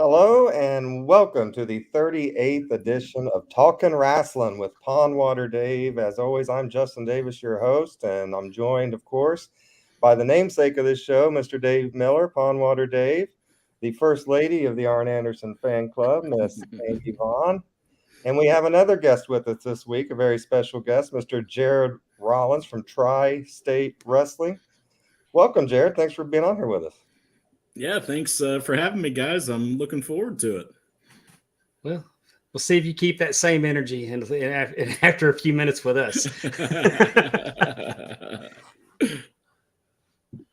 Hello and welcome to the 38th edition of Talkin' Wrestling with Pondwater Dave. As always, I'm Justin Davis, your host, and I'm joined, of course, by the namesake of this show, Mr. Dave Miller, Pondwater Dave, the First Lady of the Arn Anderson Fan Club, Miss Amy Vaughn. And we have another guest with us this week, a very special guest, Mr. Jarrod Rollins from Tri-State Wrestling. Welcome, Jarrod. Thanks for being on here with us. Yeah, thanks for having me, guys. I'm looking forward to it. Well, we'll see if you keep that same energy and after a few minutes with us.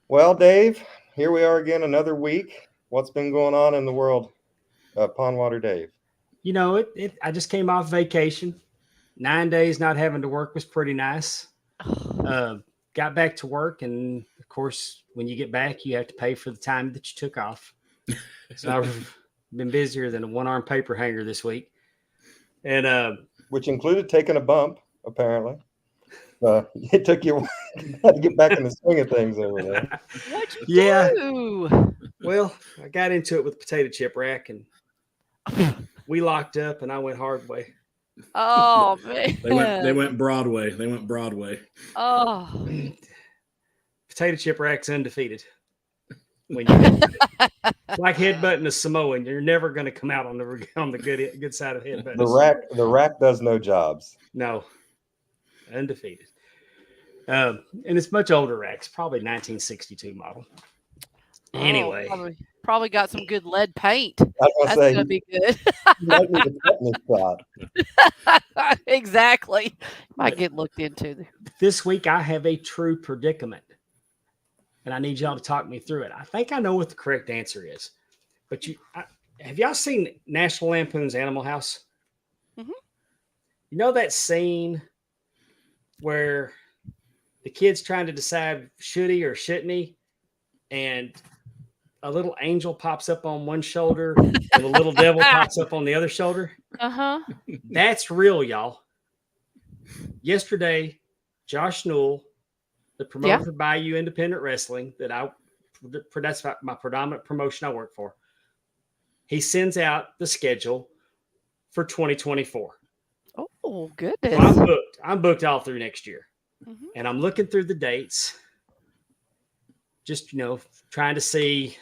Well, Dave, here we are again, another week. What's been going on in the world of Pondwater Dave? You know, I just came off vacation. 9 days not having to work was pretty nice. Got back to work, and of course, when you get back, you have to pay for the time that you took off. So I've been busier than a one-arm paper hanger this week, and which included taking a bump. Apparently, it took you to get back in the swing of things over there. What'd you do? Well, I got into it with potato chip rack, and we locked up, and I went hard way. Oh man, They went Broadway. Oh, potato chip rack's undefeated. When it's like headbutting a Samoan, you're never going to come out on the good side of headbutting. The rack does no jobs. No, undefeated. And it's much older racks, probably 1962 model. Anyway, probably got some good lead paint. That's gonna be good. Might need a tetanus shot. Exactly. Might get looked into. This week I have a true predicament, and I need y'all to talk me through it. I think I know what the correct answer is, but have y'all seen National Lampoon's Animal House? Mm-hmm. You know that scene where the kid's trying to decide should he or shouldn't he, and a little angel pops up on one shoulder and a little devil pops up on the other shoulder? Uh-huh. That's real, y'all. Yesterday, Josh Newell, the promoter for Bayou Independent Wrestling, that's my predominant promotion I work for, he sends out the schedule for 2024. Oh, goodness. So I'm booked all through next year. Mm-hmm. And I'm looking through the dates, just, trying to see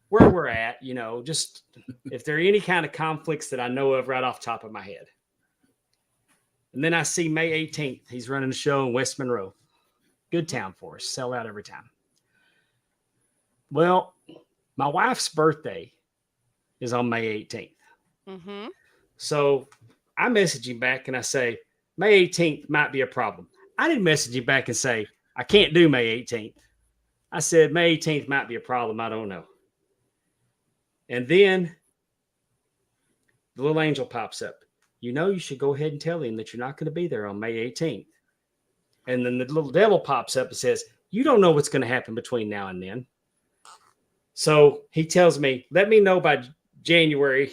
where we're at, just if there are any kind of conflicts that I know of right off the top of my head. And then I see May 18th. He's running a show in West Monroe. Good town for us. Sell out every time. Well, my wife's birthday is on May 18th. Mm-hmm. So I message him back and I say, May 18th might be a problem. I didn't message him back and say, I can't do May 18th. I said, May 18th might be a problem. I don't know. And then the little angel pops up. You should go ahead and tell him that you're not going to be there on May 18th. And then the little devil pops up and says, you don't know what's going to happen between now and then. So he tells me, let me know by January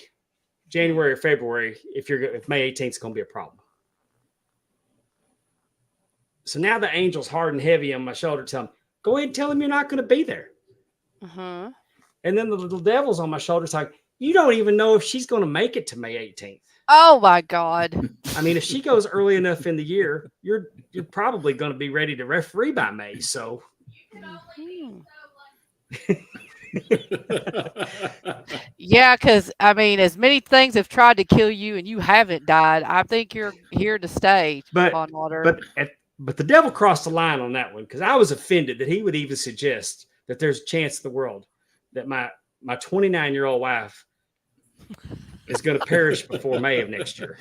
or February if May 18th is going to be a problem. So now the angel's hard and heavy on my shoulder telling me, go ahead and tell him you're not going to be there. Uh-huh. And then the little devil's on my shoulder like, you don't even know if she's going to make it to May 18th. Oh, my God. I mean, if she goes early enough in the year, you're probably going to be ready to referee by May. So. Yeah, because, as many things have tried to kill you and you haven't died, I think you're here to stay, Pondwater. But the devil crossed the line on that one because I was offended that he would even suggest that there's a chance in the world that my 29-year-old wife is going to perish before May of next year.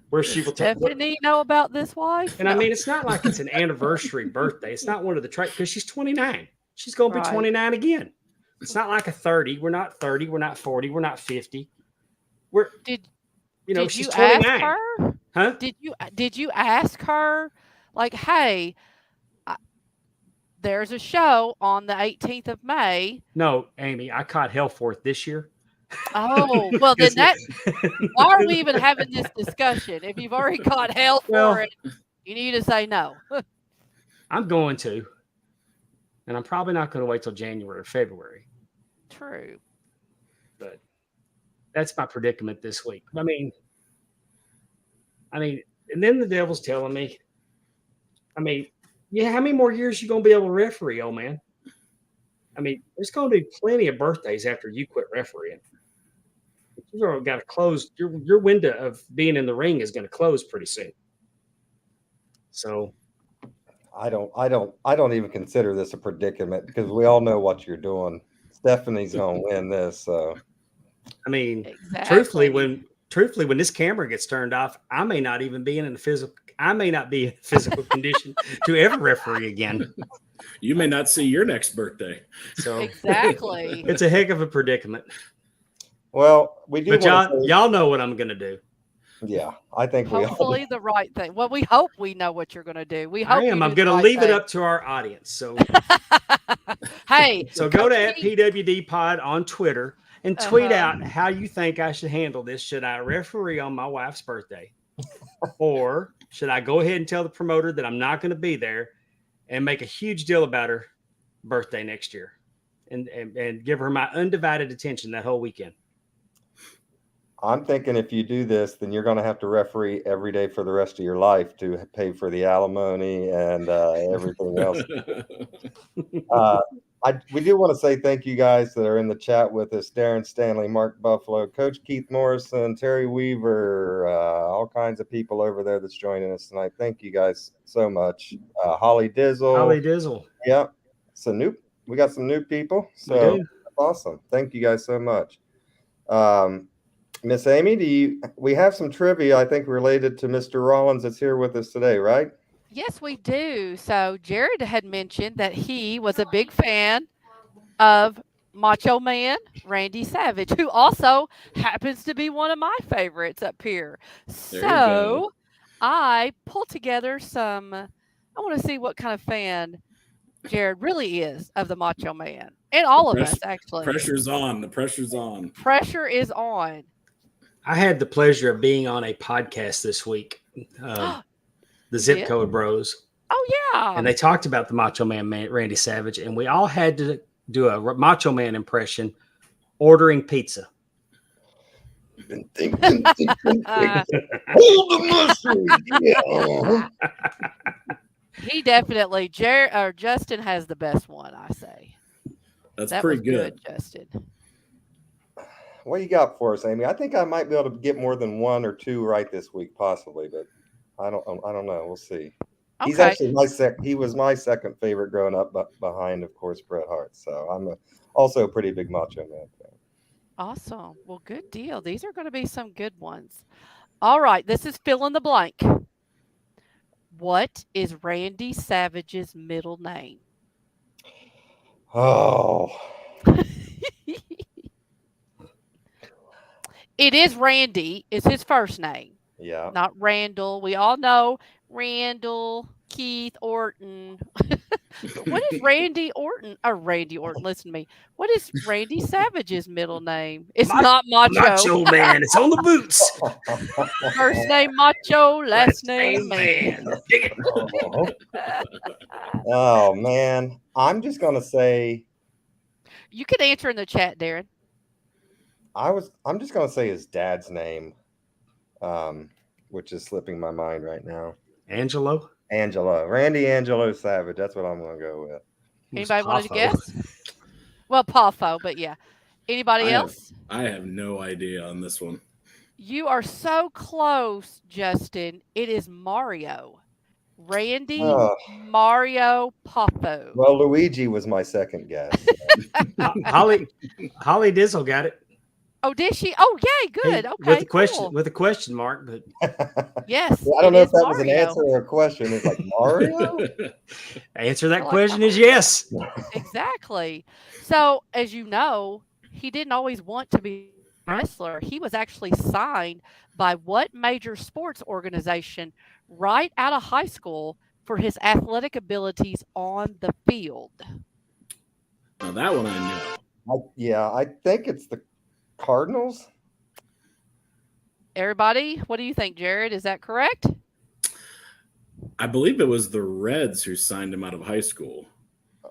Where she will Stephanie know about this wife? And it's not like it's an anniversary birthday. It's not one of the because she's 29. She's going to be 29 again. It's not like a 30. We're not 30. We're not 40. We're not 50. She's 29. Ask her? Huh? Did you ask her, like, hey, there's a show on the 18th of May? No, Amy, I caught hell for it this year. Oh, well, then why are we even having this discussion? If you've already caught hell for it, you need to say no. I'm going to. And I'm probably not going to wait till January or February. True. But that's my predicament this week. I mean, and then the devil's telling me, how many more years you gonna be able to referee, old man? There's gonna be plenty of birthdays after you quit refereeing. You've got to close your window of being in the ring is going to close pretty soon. So I don't even consider this a predicament because we all know what you're doing. Stephanie's gonna win this. So truthfully, when this camera gets turned off, I may not even be in a physical condition to ever referee again. You may not see your next birthday. So exactly. It's a heck of a predicament. Well, we do. But y'all know what I'm going to do. Yeah, I think hopefully the right thing. Well, we hope we know what you're going to do. I'm going to leave it up to our audience. So, hey, so go to @PWD Pod on Twitter and tweet out how you think I should handle this. Should I referee on my wife's birthday, or should I go ahead and tell the promoter that I'm not going to be there and make a huge deal about her birthday next year, and give her my undivided attention that whole weekend? I'm thinking if you do this, then you're going to have to referee every day for the rest of your life to pay for the alimony and everything else. We do want to say thank you guys that are in the chat with us. Darren Stanley, Mark Buffalo, Coach Keith Morrison, Terry Weaver, all kinds of people over there that's joining us tonight. Thank you guys so much. Holly Dizzle. Yeah. We got some new people. So that's awesome. Thank you guys so much. Miss Amy, we have some trivia, I think, related to Mr. Rollins that's here with us today, right? Yes, we do. So Jarrod had mentioned that he was a big fan of Macho Man Randy Savage, who also happens to be one of my favorites up here. So I pulled together I want to see what kind of fan Jarrod really is of the Macho Man. And all of us, actually. Pressure's on. The pressure's on. Pressure is on. I had the pleasure of being on a podcast this week, the Zip Code Bros. Oh, yeah. And they talked about the Macho Man, Randy Savage, and we all had to do a Macho Man impression ordering pizza. Hold the mushroom. He definitely, Justin has the best one, I say. That pretty good, Justin. What you got for us, Amy? I think I might be able to get more than one or two right this week, possibly, but I don't know. We'll see. Okay. He's actually he was my second favorite growing up, but behind, of course, Bret Hart. So I'm also a pretty big Macho Man fan. Awesome. Well, good deal. These are going to be some good ones. All right. This is fill in the blank. What is Randy Savage's middle name? Oh. It is Randy. It's his first name. Yeah. Not Randall. We all know Randall, Keith, Orton. But what is Randy Orton? Listen to me. What is Randy Savage's middle name? It's not Macho. Macho Man. It's on the boots. First name Macho, last name Man. Oh, man. I'm just going to say. You can answer in the chat, Darren. I'm just going to say his dad's name, which is slipping my mind right now. Angelo. Randy Angelo Savage. That's what I'm going to go with. Anybody want to guess? Well, Poffo, but yeah. Anybody else? I have no idea on this one. You are so close, Justin. It is Mario. Randy Mario Poffo. Well, Luigi was my second guess. Holly Dizzle got it. Oh, did she? Oh, yay, good. Okay, with a question mark, but yes. I don't know if that was an answer or a question. It's like Mario. Answer that question is yes. Exactly. So, as you know, he didn't always want to be a wrestler. He was actually signed by what major sports organization right out of high school for his athletic abilities on the field? Now that one I know. I think it's the Cardinals. Everybody, what do you think, Jarrod? Is that correct? I believe it was the Reds who signed him out of high school.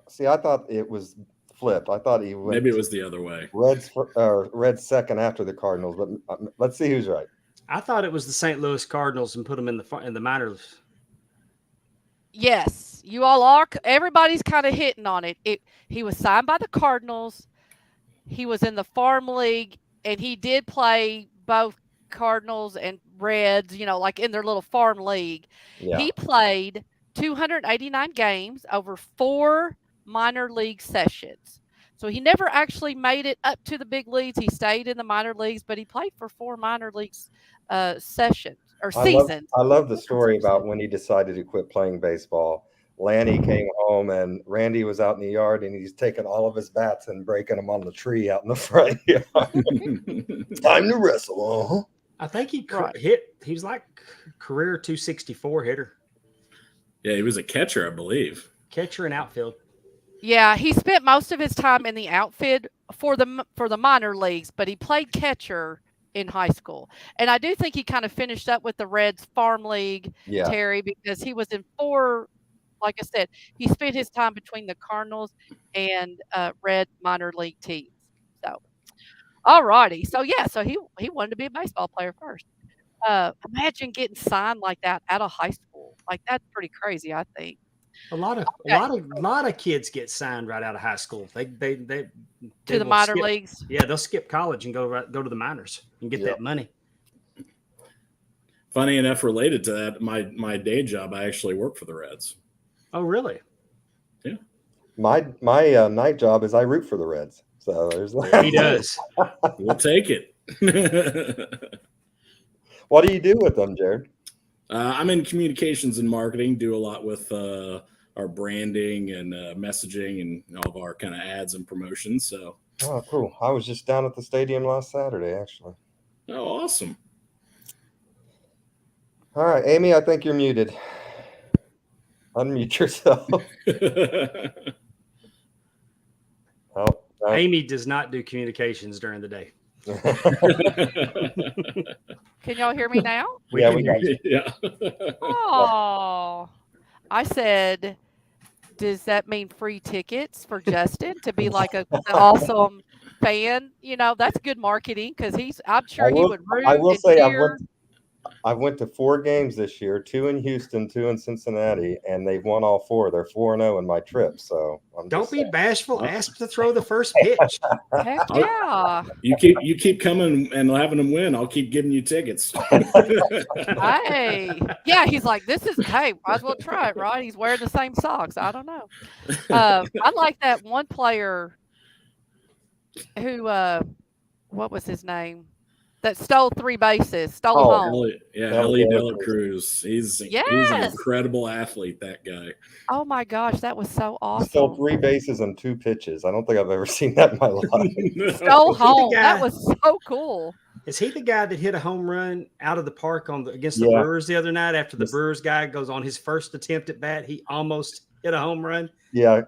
See, I thought it was flipped. I thought he went. Maybe it was the other way. Reds second after the Cardinals, but let's see who's right. I thought it was the St. Louis Cardinals and put them in the minors. Yes, you all are. Everybody's kind of hitting on it. He was signed by the Cardinals. He was in the farm league, and he did play both Cardinals and Reds, like in their little farm league. Yeah. He played 289 games over 4 minor league sessions. So he never actually made it up to the big leagues. He stayed in the minor leagues, but he played for 4 minor leagues sessions or seasons. I love the story about when he decided to quit playing baseball. Lanny came home and Randy was out in the yard and he's taking all of his bats and breaking them on the tree out in the front yard. Time to wrestle. I think he was like career 264 hitter. Yeah, he was a catcher, I believe. Catcher and outfield. Yeah, he spent most of his time in the outfield for the minor leagues, but he played catcher in high school. And I do think he kind of finished up with the Reds farm league, Terry, because he was in 4, like I said, he spent his time between the Cardinals and Red minor league teams. So, all righty. So, so he wanted to be a baseball player first. Imagine getting signed like that out of high school. Like, that's pretty crazy, I think. A lot of kids get signed right out of high school. They to the minor leagues. Yeah, they'll skip college and go to the minors and get that money. Funny enough, related to that, my day job, I actually work for the Reds. Oh, really? Yeah. My night job is I root for the Reds. So there's that. He does. We'll take it. What do you do with them, Jarrod? I'm in communications and marketing, do a lot with our branding and messaging and all of our kind of ads and promotions. So, oh, cool. I was just down at the stadium last Saturday, actually. Oh, awesome. All right, Amy, I think you're muted. Unmute yourself. Amy does not do communications during the day. Can y'all hear me now? We got you. Yeah. Oh, I said, does that mean free tickets for Justin to be like an awesome fan? That's good marketing because I'm sure he would root. I will say cheer. I went to 4 games this year, 2 in Houston, 2 in Cincinnati, and they've won all 4. They're 4-0 in my trip. So don't be bashful. Ask to throw the first pitch. Heck yeah! You keep coming and having them win. I'll keep giving you tickets. Hey, yeah, he's like, might as well try it, right? He's wearing the same socks. I don't know. I like that one player who, what was his name? That stole 3 bases, stole home. Ellie De La Cruz. He's an incredible athlete, that guy. Oh my gosh, that was so awesome. Stole 3 bases and 2 pitches. I don't think I've ever seen that in my life. Stole home. That was so cool. Is he the guy that hit a home run out of the park against the Brewers the other night after the Brewers guy goes on his first attempt at bat? He almost hit a home run. Yeah.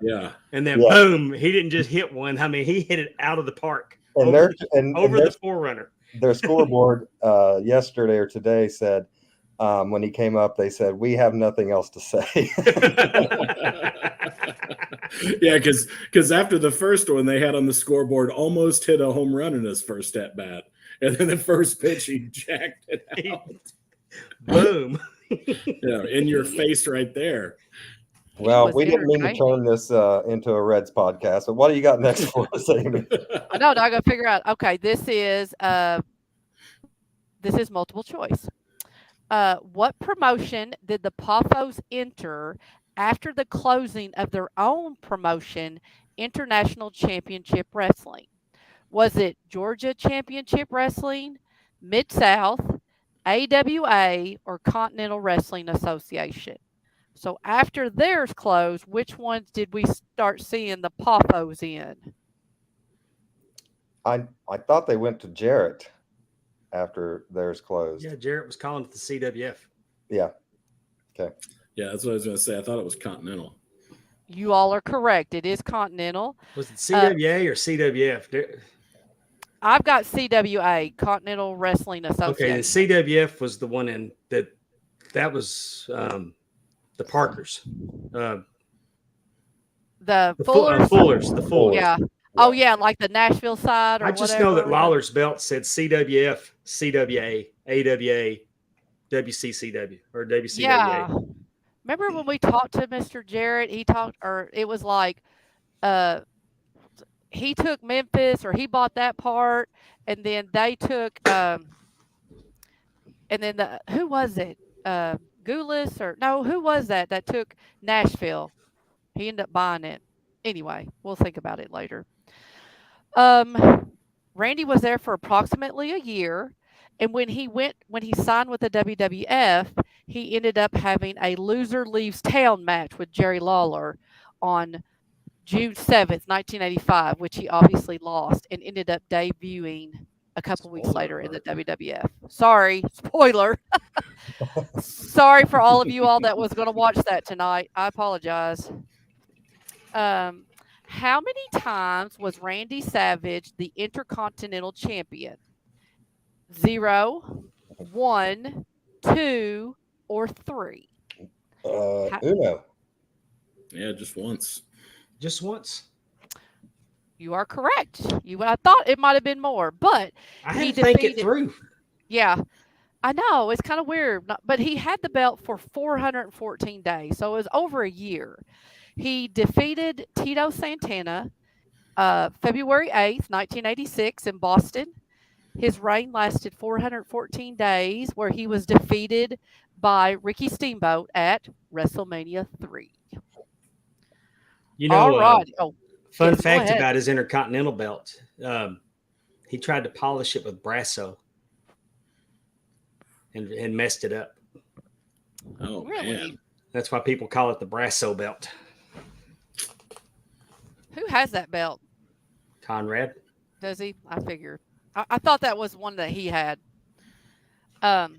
And then boom, he didn't just hit one. I mean, he hit it out of the park and over the forerunner. Their scoreboard yesterday or today said, when he came up, they said, "We have nothing else to say." Yeah, because after the first one, they had on the scoreboard almost hit a home run in his first at bat, and then the first pitch he jacked it out. Boom! In your face right there. Well, we didn't mean to turn this into a Reds podcast, but what do you got next for us, Amy? No, I got to figure out. Okay, this is multiple choice. What promotion did the Poffos enter after the closing of their own promotion, International Championship Wrestling? Was it Georgia Championship Wrestling, Mid-South, AWA, or Continental Wrestling Association? So after theirs closed, which ones did we start seeing the Poffos in? I thought they went to Jarrett after theirs closed. Yeah, Jarrett was calling it the CWF. Yeah. Okay. Yeah, that's what I was going to say. I thought it was Continental. You all are correct. It is Continental. Was it CWA or CWF? I've got CWA, Continental Wrestling Association. Okay, the CWF was the one that was the Parkers. The The Fullers. Fullers. The Fullers. Yeah. Oh yeah, like the Nashville side or I just know that whatever. Lawler's belt said CWF, CWA, AWA, WCCW, or WCWA. Yeah. Remember when we talked to Mr. Jarrett? He talked, or it was like, uh, he took Memphis, or he bought that part, and then they took, and then who was it? Goulis, or no, who was that took Nashville? He ended up buying it. Anyway, we'll think about it later. Randy was there for approximately a year, and when he signed with the WWF, he ended up having a loser leaves town match with Jerry Lawler on June 7th, 1985, which he obviously lost and ended up debuting a couple weeks later in the WWF. Sorry, spoiler. Sorry for all of you all that was going to watch that tonight. I apologize. How many times was Randy Savage the Intercontinental Champion? 0, 1, 2, or 3? Uno. Yeah, just once. Just once. You are correct. I thought it might have been more, but I had to think it through. Yeah, I know. It's kind of weird, but he had the belt for 414 days, so it was over a year. He defeated Tito Santana February 8th, 1986 in Boston. His reign lasted 414 days, where he was defeated by Ricky Steamboat at WrestleMania 3. You know, all right. Fun fact about his Intercontinental belt. He tried to polish it with Brasso and messed it up. Oh, really? Man. That's why people call it the Brasso belt. Who has that belt? Conrad. Does he? I figured. I thought that was one that he had.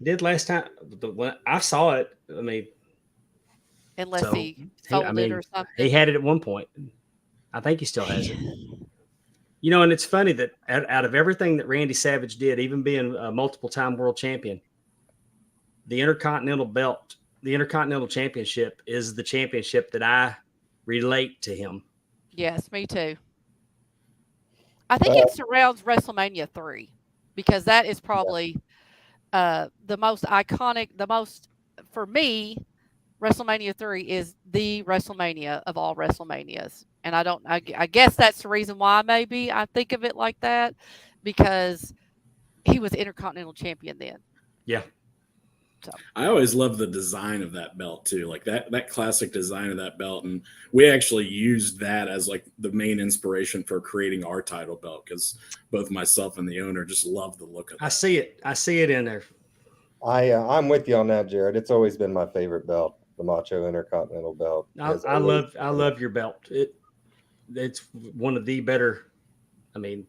Did last time when I saw it. I mean, unless he sold it or something. He had it at one point. I think he still has it. You know, and it's funny that out of everything that Randy Savage did, even being a multiple-time world champion, the Intercontinental belt, the Intercontinental Championship is the championship that I relate to him. Yes, me too. I think it surrounds WrestleMania 3 because that is probably the most iconic, for me, WrestleMania 3 is the WrestleMania of all WrestleManias. And I guess that's the reason why maybe I think of it like that, because he was Intercontinental Champion then. Yeah. So. I always love the design of that belt too, like that classic design of that belt, and we actually used that as like the main inspiration for creating our title belt because both myself and the owner just love the look of it. I see it in there. I'm with you on that, Jarrod. It's always been my favorite belt, the Macho Intercontinental belt. I love your belt. It's one of the better. I mean,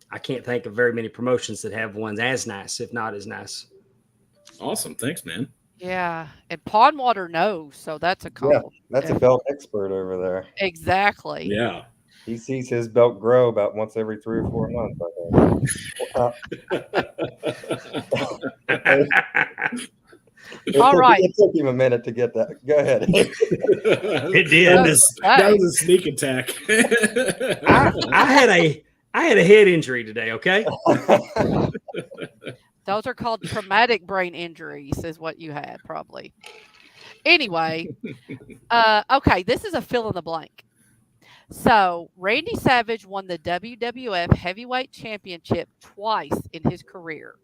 I can't think of very many promotions that have one as nice, if not as nice. Awesome. Thanks, man. Yeah. And Pondwater knows, so that's a compliment. Yeah, that's a belt expert over there. Exactly. Yeah. He sees his belt grow about once every 3 or 4 months, I think. All right. It took him a minute to get that. Go ahead. It did. That was a sneak attack. I had a head injury today, okay? Those are called traumatic brain injuries is what you had probably. Anyway, okay, this is a fill in the blank. So Randy Savage won the WWF Heavyweight Championship twice in his career.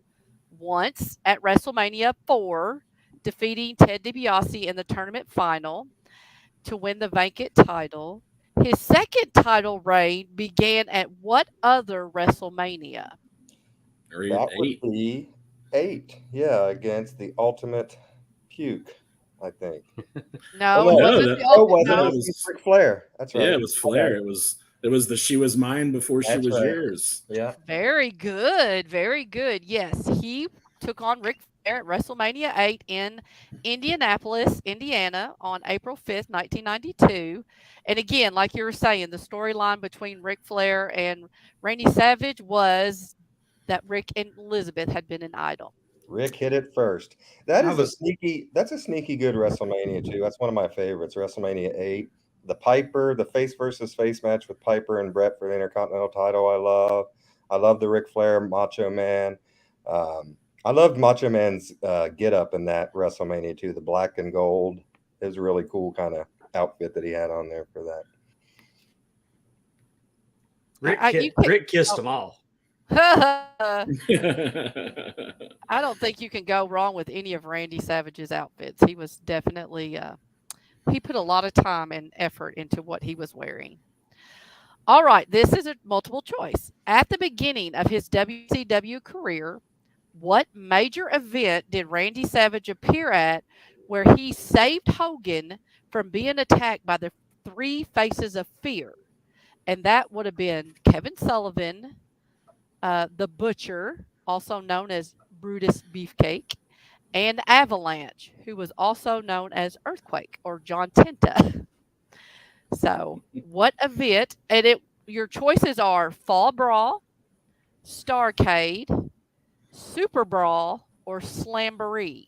Once at WrestleMania 4, defeating Ted DiBiase in the tournament final to win the vacant title. His second title reign began at what other WrestleMania? That would be 8. Yeah, against the Ultimate Puke, I think. No, it was Ric Flair. That's right. Yeah, it was Flair. It was the she was mine before she was yours. Yeah. Very good. Very good. Yes, he took on Ric Flair at WrestleMania 8 in Indianapolis, Indiana on April 5th, 1992. And again, like you were saying, the storyline between Ric Flair and Randy Savage was that Rick and Elizabeth had been an idol. Rick hit it first. That's a sneaky good WrestleMania too. That's one of my favorites. WrestleMania 8. the face versus face match with Piper and Brett for the Intercontinental title. I love the Ric Flair Macho Man. I loved Macho Man's get up in that WrestleMania too. The black and gold. It was a really cool kind of outfit that he had on there for that. Rick kissed them all. I don't think you can go wrong with any of Randy Savage's outfits. He was definitely he put a lot of time and effort into what he was wearing. All right, this is a multiple choice. At the beginning of his WCW career, what major event did Randy Savage appear at where he saved Hogan from being attacked by the three faces of fear? And that would have been Kevin Sullivan, the Butcher, also known as Brutus Beefcake, and Avalanche, who was also known as Earthquake or John Tenta. So, what event? And your choices are Fall Brawl, Starcade, Super Brawl, or Slamboree.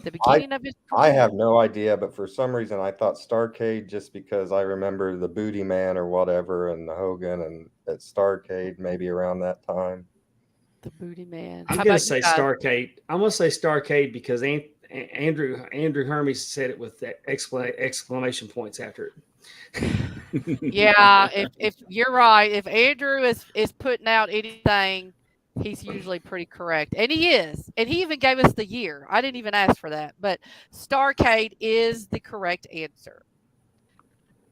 The beginning of his career. I have no idea, but for some reason I thought Starcade just because I remember the Booty Man or whatever and the Hogan and at Starcade maybe around that time. The Booty Man. I'm going to say Starcade. I'm going to say Starcade because Andrew Hermes said it with the exclamation points after it. Yeah, if you're right, if Andrew is putting out anything, he's usually pretty correct. And he is. And he even gave us the year. I didn't even ask for that. But Starcade is the correct answer.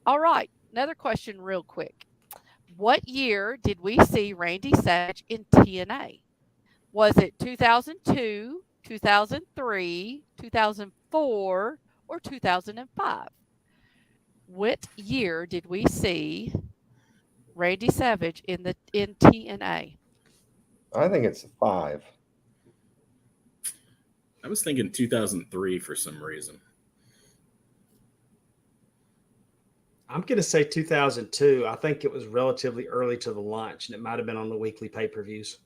All right. Another question real quick. What year did we see Randy Savage in TNA? Was it 2002, 2003, 2004, or 2005? What year did we see Randy Savage in TNA? I think it's 5. I was thinking 2003 for some reason. I'm going to say 2002. I think it was relatively early to the launch, and it might have been on the weekly pay-per-views.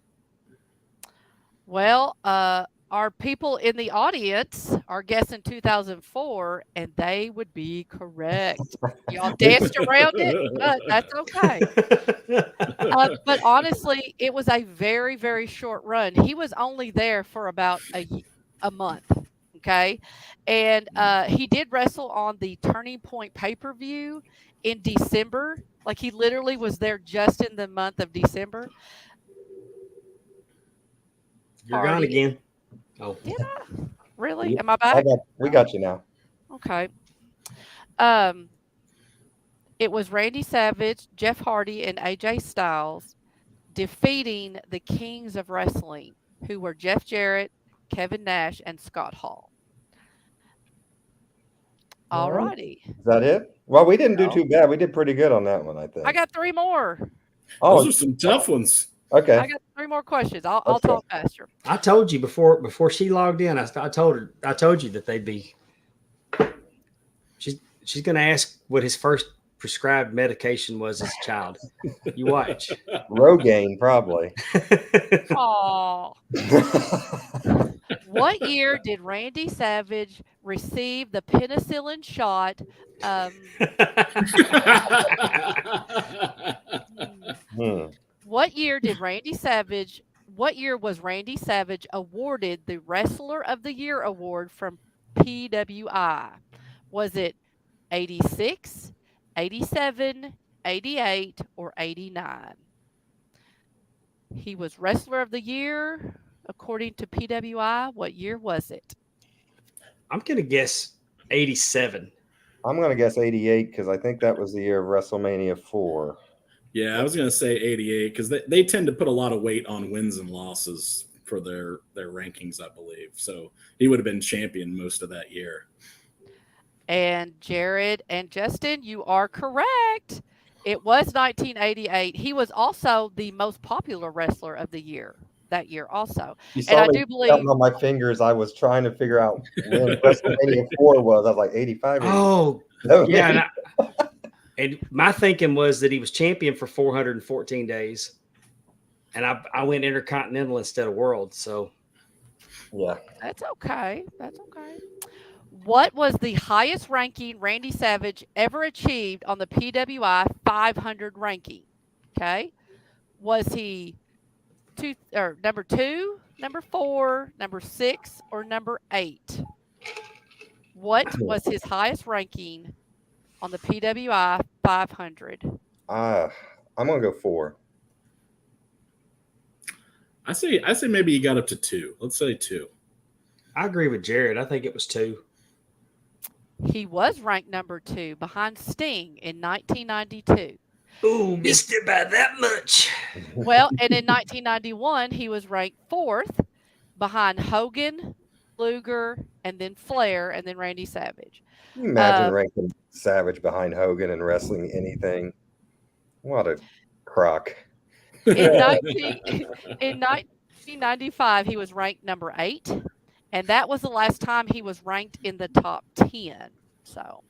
Well, our people in the audience are guessing 2004, and they would be correct. Y'all danced around it, but that's okay. But honestly, it was a very, very short run. He was only there for about a month. Okay. And he did wrestle on the Turning Point pay-per-view in December. Like he literally was there just in the month of December. You're gone again. Oh, did I? Really? Am I back? We got you now. Okay. It was Randy Savage, Jeff Hardy, and AJ Styles defeating the Kings of Wrestling, who were Jeff Jarrett, Kevin Nash, and Scott Hall. All righty. Is that it? Well, we didn't do too bad. We did pretty good on that one, I think. I got 3 more. Oh, those are some tough ones. Okay. I got 3 more questions. I'll talk faster. I told you before she logged in. I told you that they'd be. She's going to ask what his first prescribed medication was as a child. You watch. Rogaine, probably. Oh. What year did Randy Savage receive the penicillin shot? What year was Randy Savage awarded the Wrestler of the Year award from PWI? Was it 86, 87, 88, or 89? He was Wrestler of the Year according to PWI. What year was it? I'm going to guess 87. I'm going to guess 88 because I think that was the year of WrestleMania 4. Yeah, I was going to say 88 because they tend to put a lot of weight on wins and losses for their rankings, I believe. So he would have been champion most of that year. And Jarrod and Justin, you are correct. It was 1988. He was also the most popular wrestler of the year that year also. And I do believe on my fingers, I was trying to figure out when WrestleMania 4 was. I was like 85. Oh, yeah. And my thinking was that he was champion for 414 days. And I went Intercontinental instead of World. So, yeah. That's okay. That's okay. What was the highest ranking Randy Savage ever achieved on the PWI 500 ranking? Okay. Was he number 2, number 4, number 6, or number 8? What was his highest ranking on the PWI 500? I'm gonna go 4. I say maybe he got up to 2. Let's say 2. I agree with Jarrod. I think it was 2. He was ranked number 2 behind Sting in 1992. Ooh, missed it by that much. Well, and in 1991, he was ranked 4th behind Hogan, Luger, and then Flair, and then Randy Savage. Can you imagine ranking Savage behind Hogan and wrestling anything? What a crock. In 1995, he was ranked number 8, and that was the last time he was ranked in the top 10. So,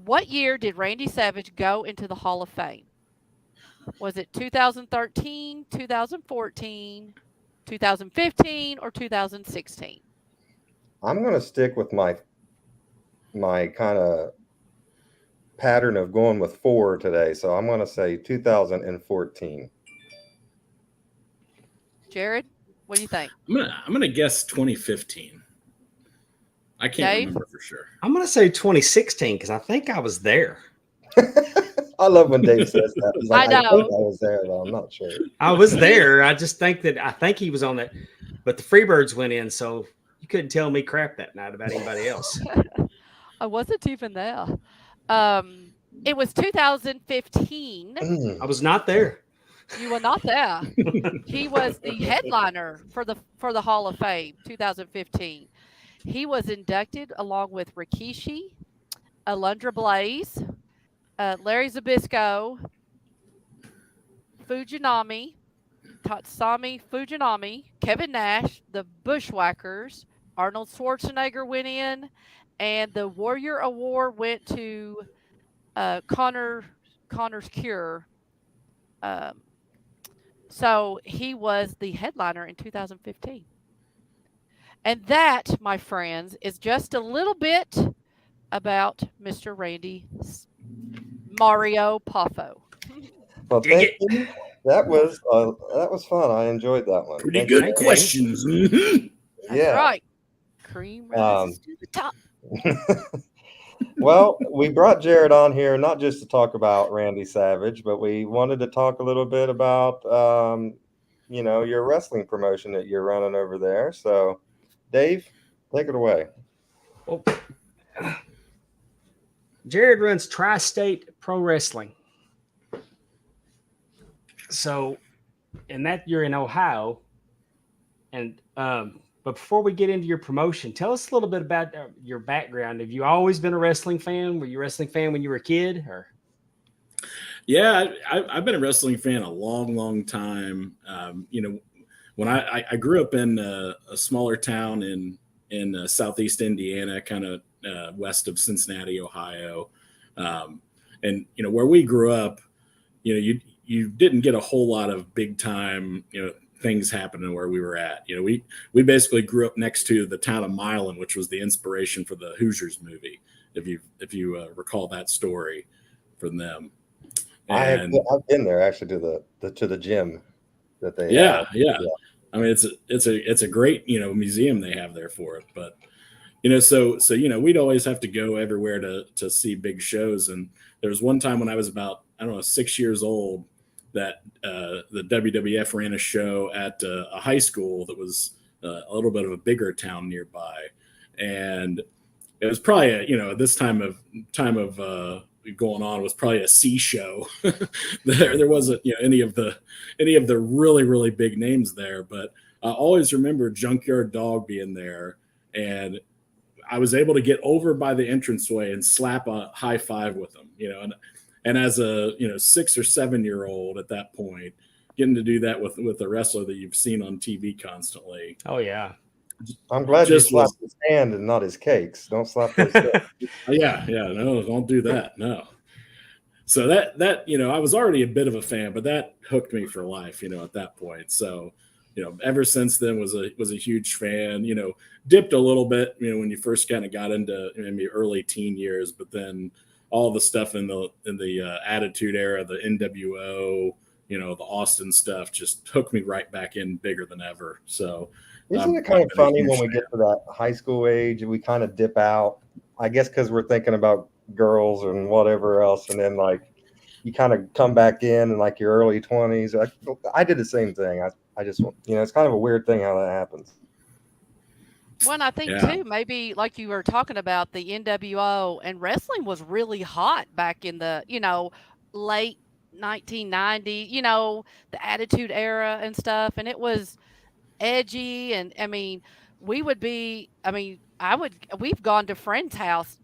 what year did Randy Savage go into the Hall of Fame? Was it 2013, 2014, 2015, or 2016? I'm going to stick with my kind of pattern of going with 4 today. So I'm going to say 2014. Jarrod, what do you think? I'm gonna guess 2015. I can't Dave? remember for sure. I'm going to say 2016 because I think I was there. I love when Dave says that. He's like, I I know. think I was there, but I'm not sure. I was there. I just think he was on that. But the Freebirds went in, so you couldn't tell me crap that night about anybody else. I wasn't even there. It was 2015. I was not there. You were not there. He was the headliner for the Hall of Fame 2015. He was inducted along with Rikishi, Alundra Blaze, Larry Zbyszko, Fujinami, Tatsumi Fujinami, Kevin Nash, the Bushwhackers, Arnold Schwarzenegger went in, and the Warrior Award went to Connor's Cure. So he was the headliner in 2015. And that, my friends, is just a little bit about Mr. Randy Mario Poffo. Well, thank you. That was fun. I enjoyed that one. Pretty good questions. That's right. Cream rises to the top. Well, we brought Jarrod on here not just to talk about Randy Savage, but we wanted to talk a little bit about, your wrestling promotion that you're running over there. So, Dave, take it away. Well, Jarrod runs Tri-State Pro Wrestling. So, and that you're in Ohio. And but before we get into your promotion, tell us a little bit about your background. Have you always been a wrestling fan? Were you a wrestling fan when you were a kid? Or? Yeah, I've been a wrestling fan a long, long time. When I grew up in a smaller town in southeast Indiana, kind of west of Cincinnati, Ohio, and where we grew up, you didn't get a whole lot of big time things happening where we were at. We basically grew up next to the town of Milan, which was the inspiration for the Hoosiers movie. If you recall that story from them. And I've been there actually to the gym that they yeah. I mean, it's a great museum they have there for it. But so we'd always have to go everywhere to see big shows. And there was one time when I was about 6 years old that the WWF ran a show at a high school that was a little bit of a bigger town nearby, and it was probably this time of going on was probably a C show. there wasn't any of the really, really big names there, but I always remember Junkyard Dog being there, and I was able to get over by the entranceway and slap a high five with him, and as a 6 or 7 year old at that point, getting to do that with a wrestler that you've seen on TV constantly. Oh yeah. I'm glad you slapped his hand and not his cakes. Don't slap his yeah, no, don't do that. No. So that I was already a bit of a fan, but that hooked me for life, at that point. So ever since then was a huge fan. Dipped a little bit, when you first kind of got into maybe early teen years, but then all the stuff in the Attitude Era, the NWO, the Austin stuff just hooked me right back in bigger than ever. So isn't it kind of funny when we get to that high school age and we kind of dip out? I guess because we're thinking about girls and whatever else, and then like you kind of come back in like your early 20s. I did the same thing. I just it's kind of a weird thing how that happens. Well, and I think too, maybe like you were talking about the NWO, and wrestling was really hot back in the late 1990, the Attitude Era and stuff, and it was edgy. And I mean, we've gone to friends' house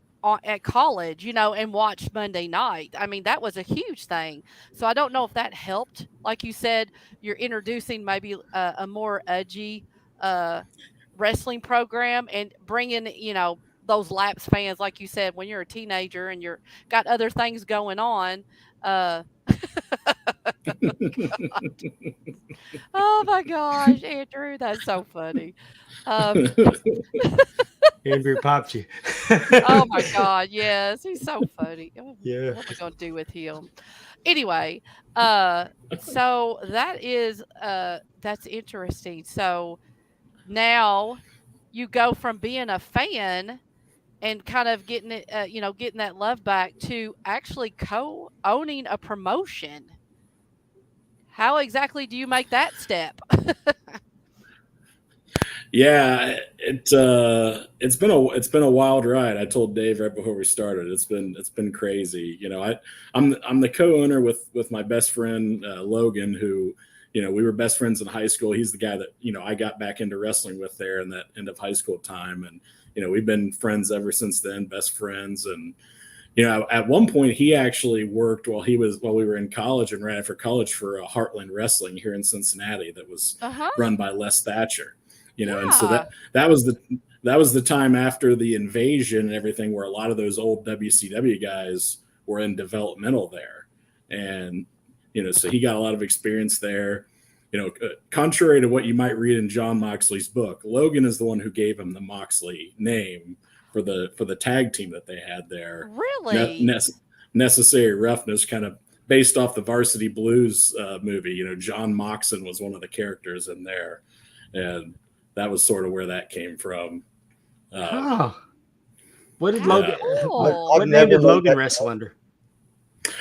at college, and watched Monday Night. I mean, that was a huge thing. So I don't know if that helped. Like you said, you're introducing maybe a more edgy wrestling program and bringing, those lapsed fans, like you said, when you're a teenager and you're got other things going on. Oh my gosh, Andrew, that's so funny. Andrew popped you. Oh my God, yes, he's so funny. Yeah. What are we gonna do with him? Anyway, so that's interesting. So now you go from being a fan and kind of getting it, getting that love back to actually co-owning a promotion. How exactly do you make that step? Yeah, it's been a wild ride. I told Dave right before we started. It's been crazy. I'm the co-owner with my best friend Logan, who we were best friends in high school. He's the guy that I got back into wrestling with there in that end of high school time, and we've been friends ever since then, best friends. And at one point he actually worked while we were in college and ran after college for Heartland Wrestling here in Cincinnati that was run by Les Thatcher. And so that was the time after the invasion and everything, where a lot of those old WCW guys were in developmental there. And, so he got a lot of experience there. Contrary to what you might read in John Moxley's book, Logan is the one who gave him the Moxley name for the tag team that they had there. Really? Necessary Roughness, kind of based off the Varsity Blues movie. John Moxon was one of the characters in there. And that was sort of where that came from. What did Logan? Cool. What name did Logan wrestle under?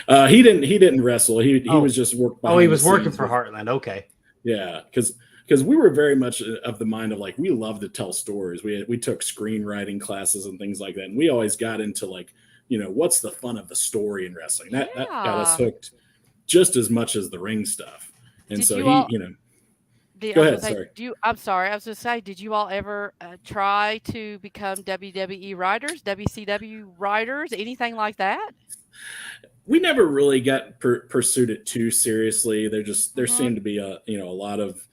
He didn't wrestle. He was just worked. He was working for Heartland. Okay. Yeah, because we were very much of the mind of like, we love to tell stories. We took screenwriting classes and things like that, and we always got into like, what's the fun of the story in wrestling? That got us hooked just as much as the ring stuff. And so Go ahead. Sorry. I'm sorry. I was going to say, did you all ever try to become WWE writers, WCW writers, anything like that? We never really got pursued it too seriously. There seemed to be a lot of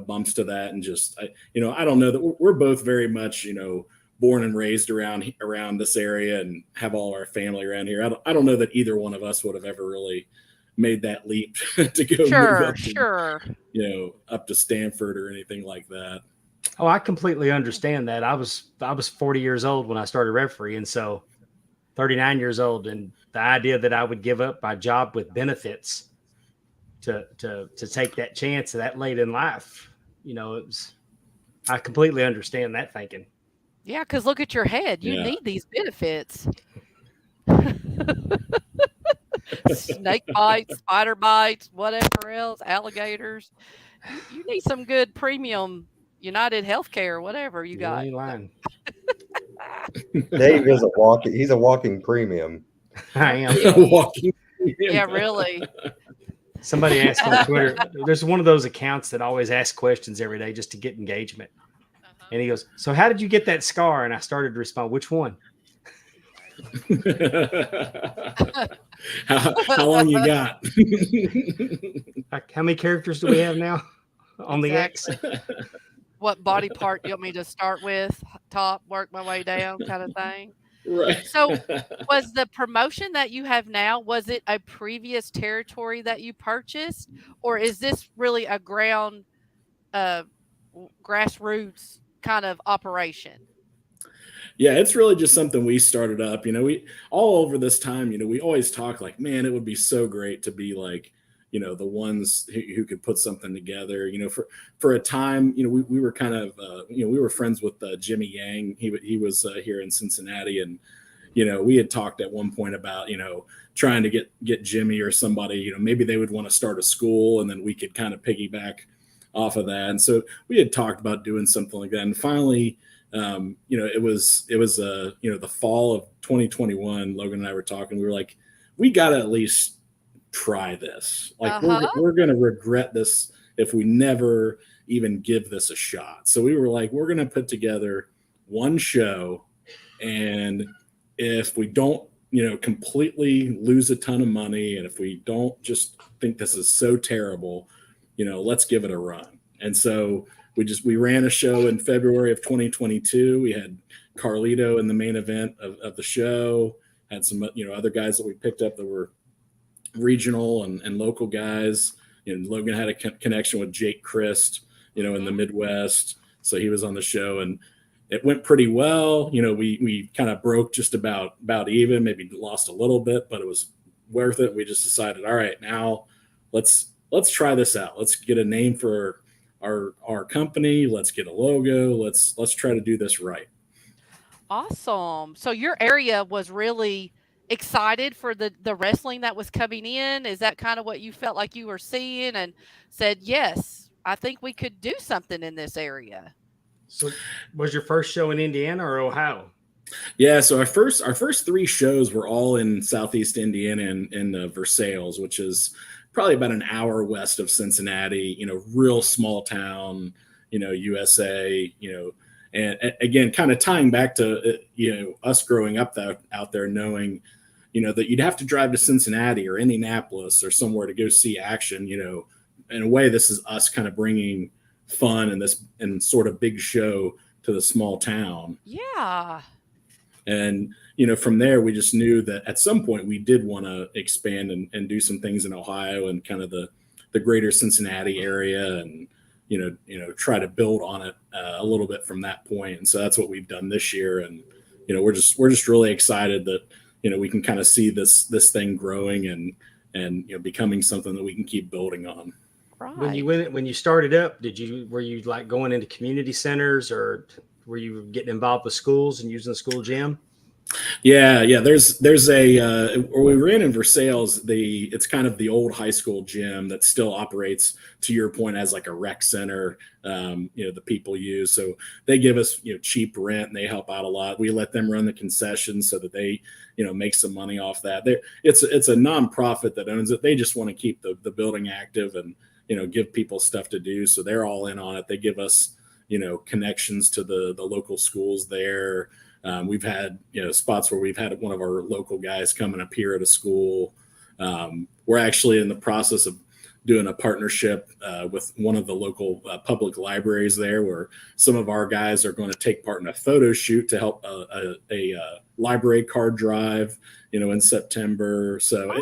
bumps to that, and just I don't know that we're both very much born and raised around this area and have all our family around here. I don't know that either one of us would have ever really made that leap to go up to Stanford or anything like that. Oh, I completely understand that. I was 40 years old when I started refereeing, so 39 years old, and the idea that I would give up my job with benefits to take that chance that late in life, I completely understand that thinking. Yeah, because look at your head. You need these benefits. Snake bites, spider bites, whatever else, alligators. You need some good premium United Healthcare, whatever you got. Dave is he's a walking premium. I am. Walking premium. Yeah, really. Somebody asked on Twitter, there's one of those accounts that always asks questions every day just to get engagement. And he goes, "So how did you get that scar?" And I started to respond, "Which one?" How long you got? How many characters do we have now on the X? What body part do you want me to start with? Top, work my way down, kind of thing. Right. So, was the promotion that you have now, was it a previous territory that you purchased, or is this really a ground grassroots kind of operation? Yeah, it's really just something we started up. We all over this time, we always talk like, man, it would be so great to be like, the ones who could put something together. For a time, we were kind of, we were friends with Jimmy Yang. He was here in Cincinnati, and we had talked at one point about trying to get Jimmy or somebody. Maybe they would want to start a school, and then we could kind of piggyback off of that. And so we had talked about doing something like that, and finally. It was the fall of 2021. Logan and I were talking. We were like, we got to at least try this. Like we're going to regret this if we never even give this a shot. So we were like, we're going to put together one show, and if we don't, completely lose a ton of money, and if we don't just think this is so terrible, let's give it a run. And so we ran a show in February of 2022. We had Carlito in the main event of the show, had some, other guys that we picked up that were regional and local guys. Logan had a connection with Jake Christ, in the Midwest. So he was on the show, and it went pretty well. We kind of broke just about even, maybe lost a little bit, but it was worth it. We just decided, all right, now let's try this out. Let's get a name for our company. Let's get a logo. Let's try to do this right. Awesome. So your area was really excited for the wrestling that was coming in. Is that kind of what you felt like you were seeing and said, yes, I think we could do something in this area? So was your first show in Indiana or Ohio? Yeah, so our first three shows were all in Southeast Indiana in Versailles, which is probably about an hour west of Cincinnati, real small town, USA, and again, kind of tying back to, us growing up out there, knowing, that you'd have to drive to Cincinnati or Indianapolis or somewhere to go see action. In a way, this is us kind of bringing fun and sort of big show to the small town. Yeah. And, from there, we just knew that at some point we did want to expand and do some things in Ohio and kind of the greater Cincinnati area and, try to build on it a little bit from that point. And so that's what we've done this year. And, we're just really excited that, we can kind of see this thing growing and becoming something that we can keep building on. Right. When you started up, were you like going into community centers, or were you getting involved with schools and using the school gym? Yeah. There's a where we ran in Versailles. It's kind of the old high school gym that still operates, to your point, as like a rec center. The people use, so they give us cheap rent and they help out a lot. We let them run the concessions so that they make some money off that. It's a nonprofit that owns it. They just want to keep the building active and give people stuff to do. So they're all in on it. They give us connections to the local schools there. We've had spots where we've had one of our local guys come and appear at a school. We're actually in the process of doing a partnership with one of the local public libraries there, where some of our guys are going to take part in a photo shoot to help a library card drive, in September. So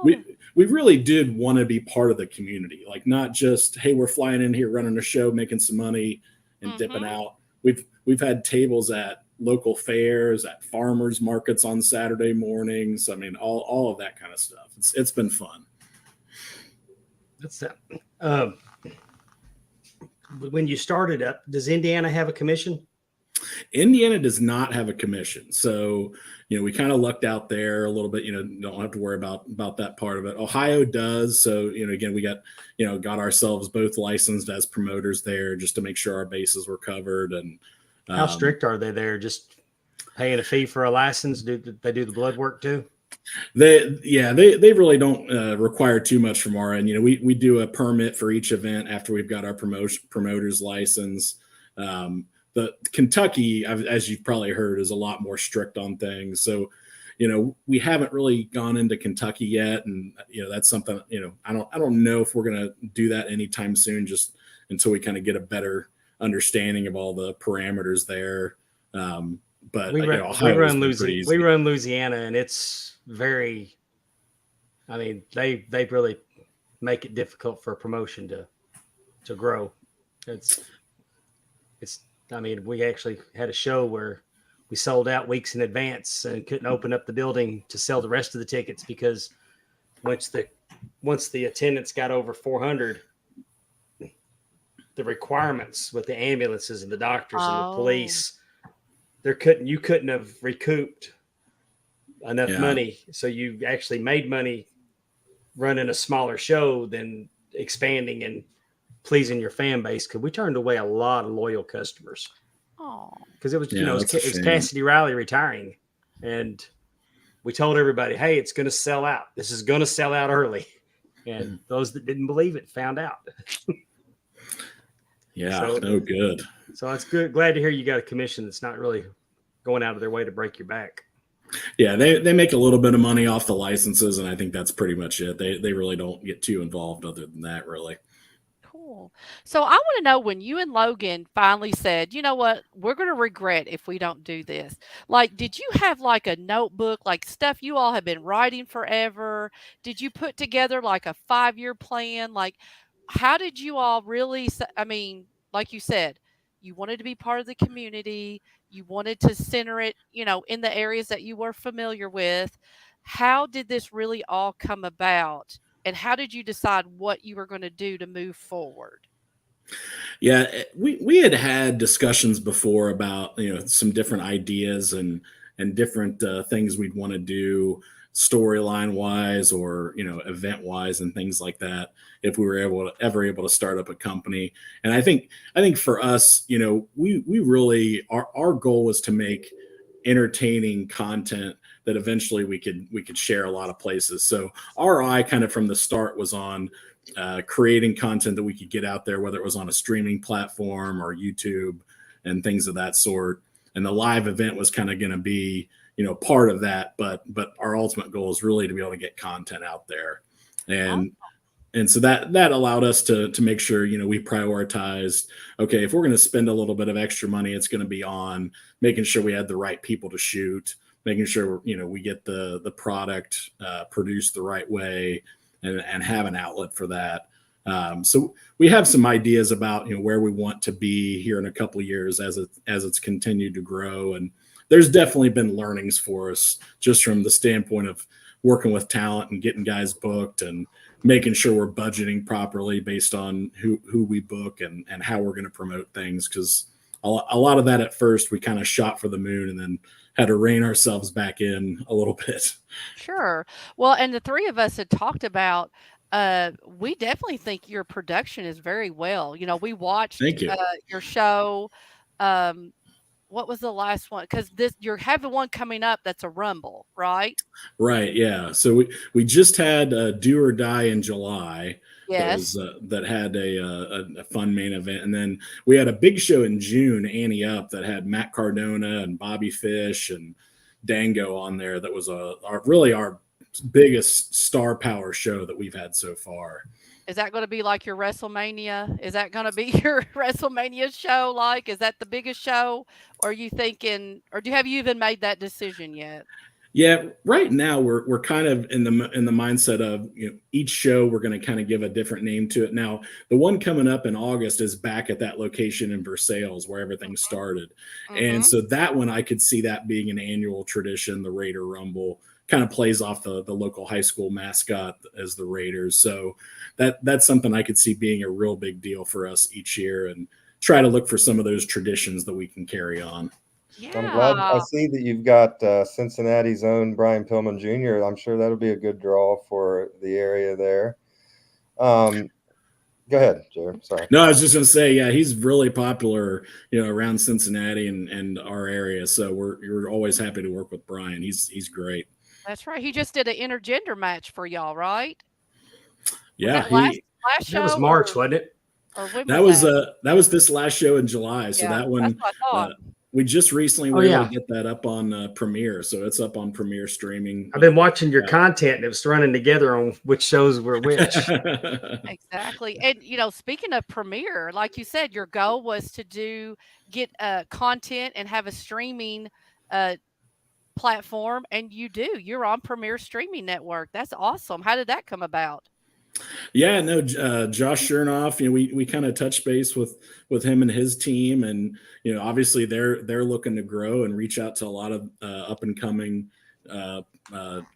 we really did want to be part of the community, like not just, hey, we're flying in here, running a show, making some money and dipping out. We've had tables at local fairs, at farmers markets on Saturday mornings. I mean, all of that kind of stuff. It's been fun. That's when you started up, does Indiana have a commission? Indiana does not have a commission. So, we kind of lucked out there a little bit, don't have to worry about that part of it. Ohio does. So, again, we got ourselves both licensed as promoters there just to make sure our bases were covered. And how strict are they there? Just paying a fee for a license? Do they do the blood work too? They really don't require too much from our end. We do a permit for each event after we've got our promoter's license. The Kentucky, as you've probably heard, is a lot more strict on things. So, we haven't really gone into Kentucky yet, and that's something I don't know if we're gonna do that anytime soon, just until we kind of get a better understanding of all the parameters there. But we run Louisiana, and it's very. They really make it difficult for promotion to grow. It's I mean, we actually had a show where we sold out weeks in advance and couldn't open up the building to sell the rest of the tickets because once the attendance got over 400, the requirements with the ambulances and the doctors and the police, you couldn't have recouped enough money. So you actually made money running a smaller show than expanding and pleasing your fan base, because we turned away a lot of loyal customers. Because it was, it was Cassidy Riley retiring, and we told everybody, hey, it's going to sell out. This is going to sell out early. And those that didn't believe it found out. Good. So it's good. Glad to hear you got a commission that's not really going out of their way to break your back. Yeah, they make a little bit of money off the licenses, and I think that's pretty much it. They really don't get too involved other than that, really. Cool. So I want to know, when you and Logan finally said, you know what, we're going to regret if we don't do this. Like, did you have like a notebook, like stuff you all have been writing forever? Did you put together like a 5-year plan? Like, how did you all really, I mean, like you said, you wanted to be part of the community. You wanted to center it, in the areas that you were familiar with. How did this really all come about? And how did you decide what you were going to do to move forward? Yeah, we had discussions before about, some different ideas and different things we'd want to do storyline wise or, event wise and things like that, if we were ever able to start up a company. And I think for us, we really, our goal was to make entertaining content that eventually we could share a lot of places. So our eye kind of from the start was on creating content that we could get out there, whether it was on a streaming platform or YouTube and things of that sort. And the live event was kind of going to be, part of that. But our ultimate goal is really to be able to get content out there. And so that allowed us to make sure, we prioritized, okay, if we're going to spend a little bit of extra money, it's going to be on making sure we had the right people to shoot, making sure, we get the product produced the right way and have an outlet for that. So we have some ideas about, where we want to be here in a couple of years as it's continued to grow. And there's definitely been learnings for us just from the standpoint of working with talent and getting guys booked and making sure we're budgeting properly based on who we book and how we're going to promote things. Because a lot of that at first we kind of shot for the moon and then had to rein ourselves back in a little bit. Sure. Well, and the three of us had talked about, we definitely think your production is very well. We watched your show. What was the last one? Because you're having one coming up that's a Rumble, right? Right. Yeah. So we just had Do or Die in July. Yes. That had a fun main event, and then we had a big show in June, Annie Up, that had Matt Cardona and Bobby Fish and Dango on there. That was our biggest star power show that we've had so far. Is that going to be like your WrestleMania? Is that going to be your WrestleMania show? Like, is that the biggest show? Or are you thinking, or have you even made that decision yet? Yeah, right now we're kind of in the mindset of, each show we're going to kind of give a different name to it. Now, the one coming up in August is back at that location in Versailles where everything started. And so that one, I could see that being an annual tradition. The Raider Rumble kind of plays off the local high school mascot as the Raiders. So that's something I could see being a real big deal for us each year, and try to look for some of those traditions that we can carry on. Yeah. I'm glad I see that you've got Cincinnati's own Brian Pillman Jr. I'm sure that'll be a good draw for the area there. Go ahead, Jared. Sorry. No, I was just going to say, yeah, he's really popular, around Cincinnati and our area. So we're always happy to work with Brian. He's great. That's right. He just did an intergender match for y'all, right? Yeah. Last show? That was March, wasn't it? Or when that was this last show in July. So Yeah, that one, that's what I thought. we just recently were able to get that up on Premiere. So it's up on Premiere streaming. I've been watching your content, and it was running together on which shows were which. Exactly. And, speaking of Premiere, like you said, your goal was to get content and have a streaming platform. And you're on Premiere Streaming Network. That's awesome. How did that come about? Yeah, no, Josh Chernoff, we kind of touched base with him and his team, and obviously they're looking to grow and reach out to a lot of up and coming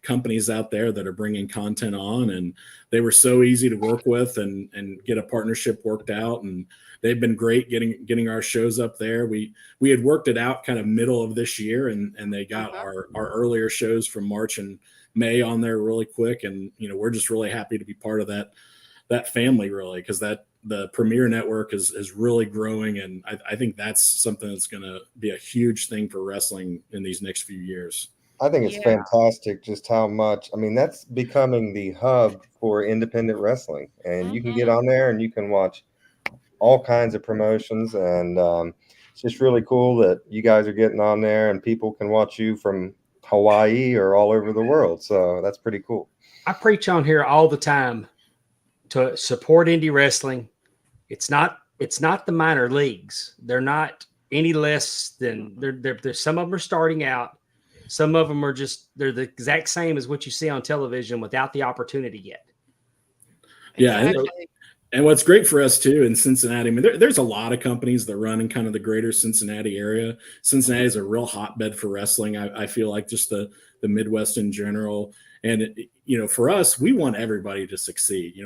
companies out there that are bringing content on, and they were so easy to work with and get a partnership worked out, and they've been great getting our shows up there. We had worked it out kind of middle of this year, and they got our earlier shows from March and May on there really quick, and we're just really happy to be part of that family, really, because the Premier Network is really growing, and I think that's something that's going to be a huge thing for wrestling in these next few years. I think it's fantastic just how much, I mean, that's becoming the hub for independent wrestling, and you can get on there and you can watch all kinds of promotions, and it's just really cool that you guys are getting on there and people can watch you from Hawaii or all over the world. So that's pretty cool. I preach on here all the time to support indie wrestling. It's not the minor leagues. They're not any less than they're some of them are starting out. Some of them they're the exact same as what you see on television without the opportunity yet. Yeah. Exactly. And what's great for us too in Cincinnati, I mean, there's a lot of companies that run in kind of the greater Cincinnati area. Cincinnati is a real hotbed for wrestling. I feel like just the Midwest in general. And for us, we want everybody to succeed.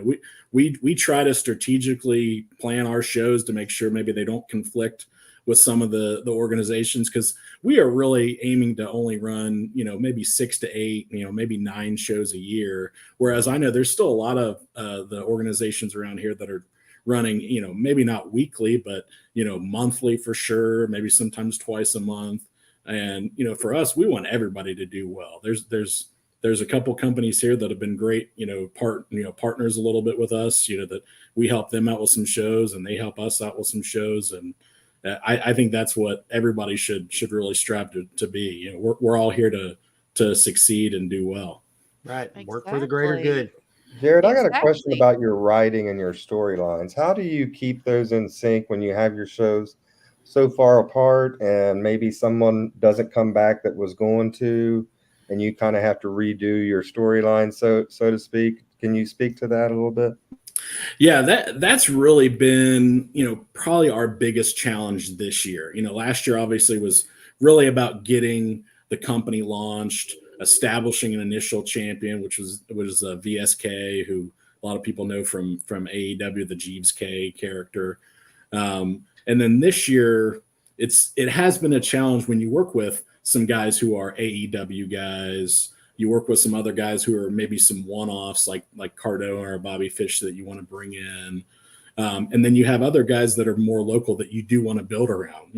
We try to strategically plan our shows to make sure maybe they don't conflict with some of the organizations, because we are really aiming to only run, maybe 6 to 8, maybe 9 shows a year. Whereas I know there's still a lot of the organizations around here that are running, maybe not weekly, but, monthly for sure, maybe sometimes twice a month. And, for us, we want everybody to do well. There's a couple companies here that have been great, partners a little bit with us, that we help them out with some shows and they help us out with some shows. And I think that's what everybody should really strive to be. We're all here to succeed and do well. Right. Exactly. Work for the greater good. Jarrod, I got a question about your writing and your storylines. How do you keep those in sync when you have your shows so far apart and maybe someone doesn't come back that was going to, and you kind of have to redo your storyline, so to speak? Can you speak to that a little bit? Yeah, that's really been, probably our biggest challenge this year. Last year obviously was really about getting the company launched, establishing an initial champion, which was VSK, who a lot of people know from AEW, the Jeeves K character. And then this year, it has been a challenge when you work with some guys who are AEW guys. You work with some other guys who are maybe some one-offs like Cardona or Bobby Fish that you want to bring in. And then you have other guys that are more local that you do want to build around.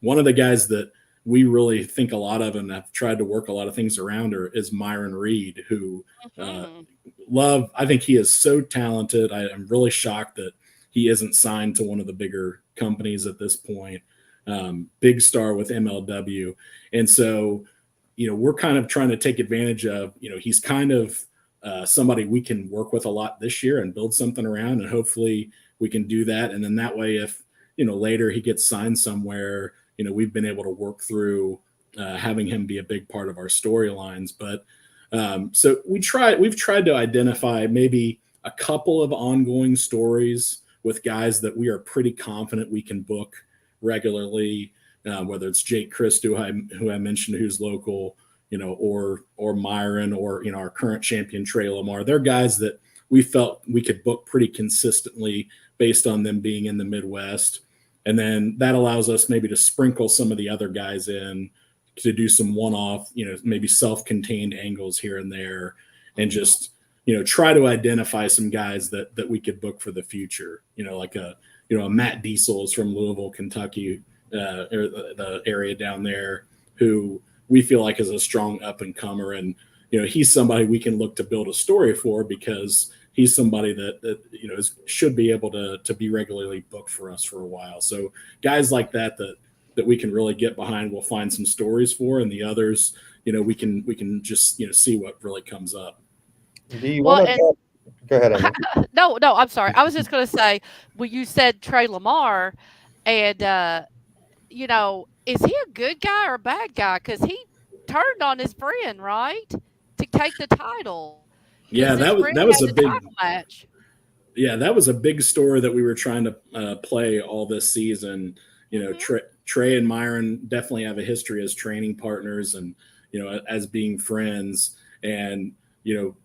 One of the guys that we really think a lot of and have tried to work a lot of things around is Myron Reed, who I think he is so talented. I'm really shocked that he isn't signed to one of the bigger companies at this point. Big star with MLW. And so, we're kind of trying to take advantage of, he's kind of somebody we can work with a lot this year and build something around, and hopefully we can do that. And then that way, if, later he gets signed somewhere, we've been able to work through having him be a big part of our storylines. But so we've tried to identify maybe a couple of ongoing stories with guys that we are pretty confident we can book regularly, whether it's Jake Christo, who I mentioned, who's local, or Myron, or, our current champion, Trey Lamar. They're guys that we felt we could book pretty consistently based on them being in the Midwest. And then that allows us maybe to sprinkle some of the other guys in to do some one-off, maybe self-contained angles here and there, and just, try to identify some guys that we could book for the future, like a Matt Diesel is from Louisville, Kentucky, or the area down there, who we feel like is a strong up and comer. And, he's somebody we can look to build a story for, because he's somebody that should be able to be regularly booked for us for a while. So guys like that we can really get behind, we'll find some stories for, and the others, we can just, see what really comes up. Do you want to go ahead, Emma? No, I'm sorry. I was just going to say, well, you said Trey Lamar, and, is he a good guy or a bad guy? Because he turned on his friend, right, to take the title. Yeah, that was a big match. Yeah, that was a big story that we were trying to play all this season. You know, Trey and Myron definitely have a history as training partners and, you know, as being friends. And, you know,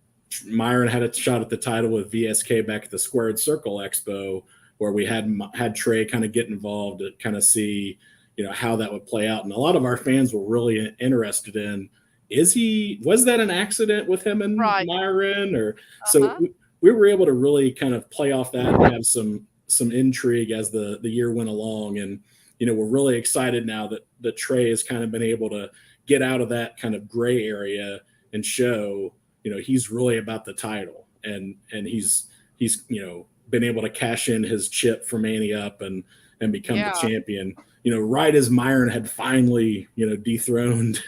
Myron had a shot at the title with VSK back at the Squared Circle Expo, where we had Trey kind of get involved to kind of see, you know, how that would play out. And a lot of our fans were really interested in, was that an accident with him and Myron? Or so we were able to really kind of play off that and have some intrigue as the year went along. And, you know, we're really excited now that Trey has kind of been able to get out of that kind of gray area and show, you know, he's really about the title, and he's, you know, been able to cash in his chip from Annie Up and become the champion, you know, right as Myron had finally, you know, dethroned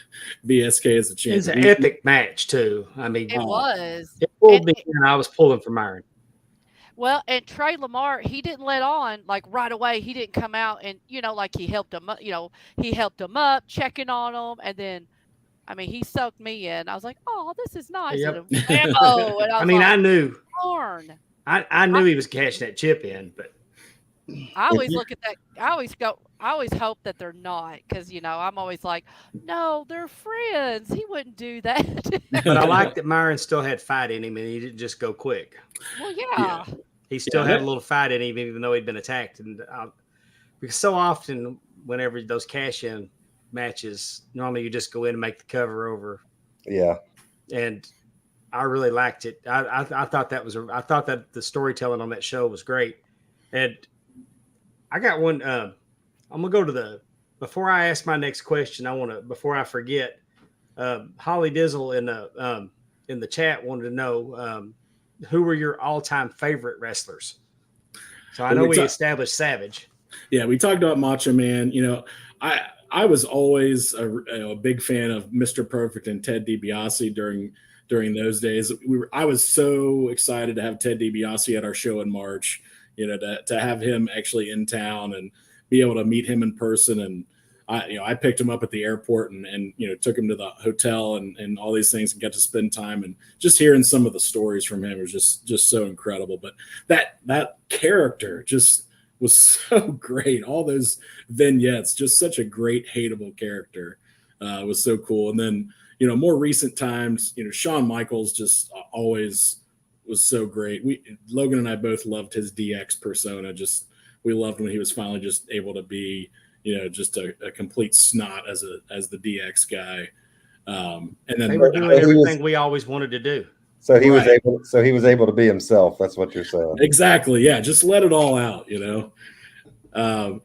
VSK as a champion. It's an epic match too. I mean, it was. It pulled me and I was pulling for Myron. Well, and Trey Lamar, he didn't let on like right away. He didn't come out and, you know, like he helped him, you know, he helped him up, checking on him, and then, I mean, he soaked me in. I was like, oh, this is nice. Yep. And I mean, I knew. Darn. I knew he was cashing that chip in, but I always look at that. I always hope that they're not, because, you know, I'm always like, no, they're friends. He wouldn't do that. But I like that Myron still had fight in him and he didn't just go quick. Well, yeah. He still had a little fight in him, even though he'd been attacked. And because so often, whenever those cash-in matches, normally you just go in and make the cover over. Yeah. And I really liked it. I thought that the storytelling on that show was great. And I got one. I'm gonna go to before I ask my next question. Before I forget, Holly Dizzle in the chat wanted to know who were your all-time favorite wrestlers. So I know we established Savage. Yeah, we talked about Macho Man. You know, I was always a big fan of Mr. Perfect and Ted DiBiase during those days. I was so excited to have Ted DiBiase at our show in March, you know, to have him actually in town and be able to meet him in person. And I picked him up at the airport and you know, took him to the hotel and all these things and got to spend time, and just hearing some of the stories from him was just so incredible. But that character just was so great. All those vignettes, just such a great hateable character. Was so cool. And then, you know, more recent times, you know, Shawn Michaels just always was so great. Logan and I both loved his DX persona. We loved when he was finally just able to be, you know, just a complete snot as the DX guy. And then they were doing everything we always wanted to do. So he was able to be himself. That's what you're saying. Exactly. Yeah. Just let it all out, you know?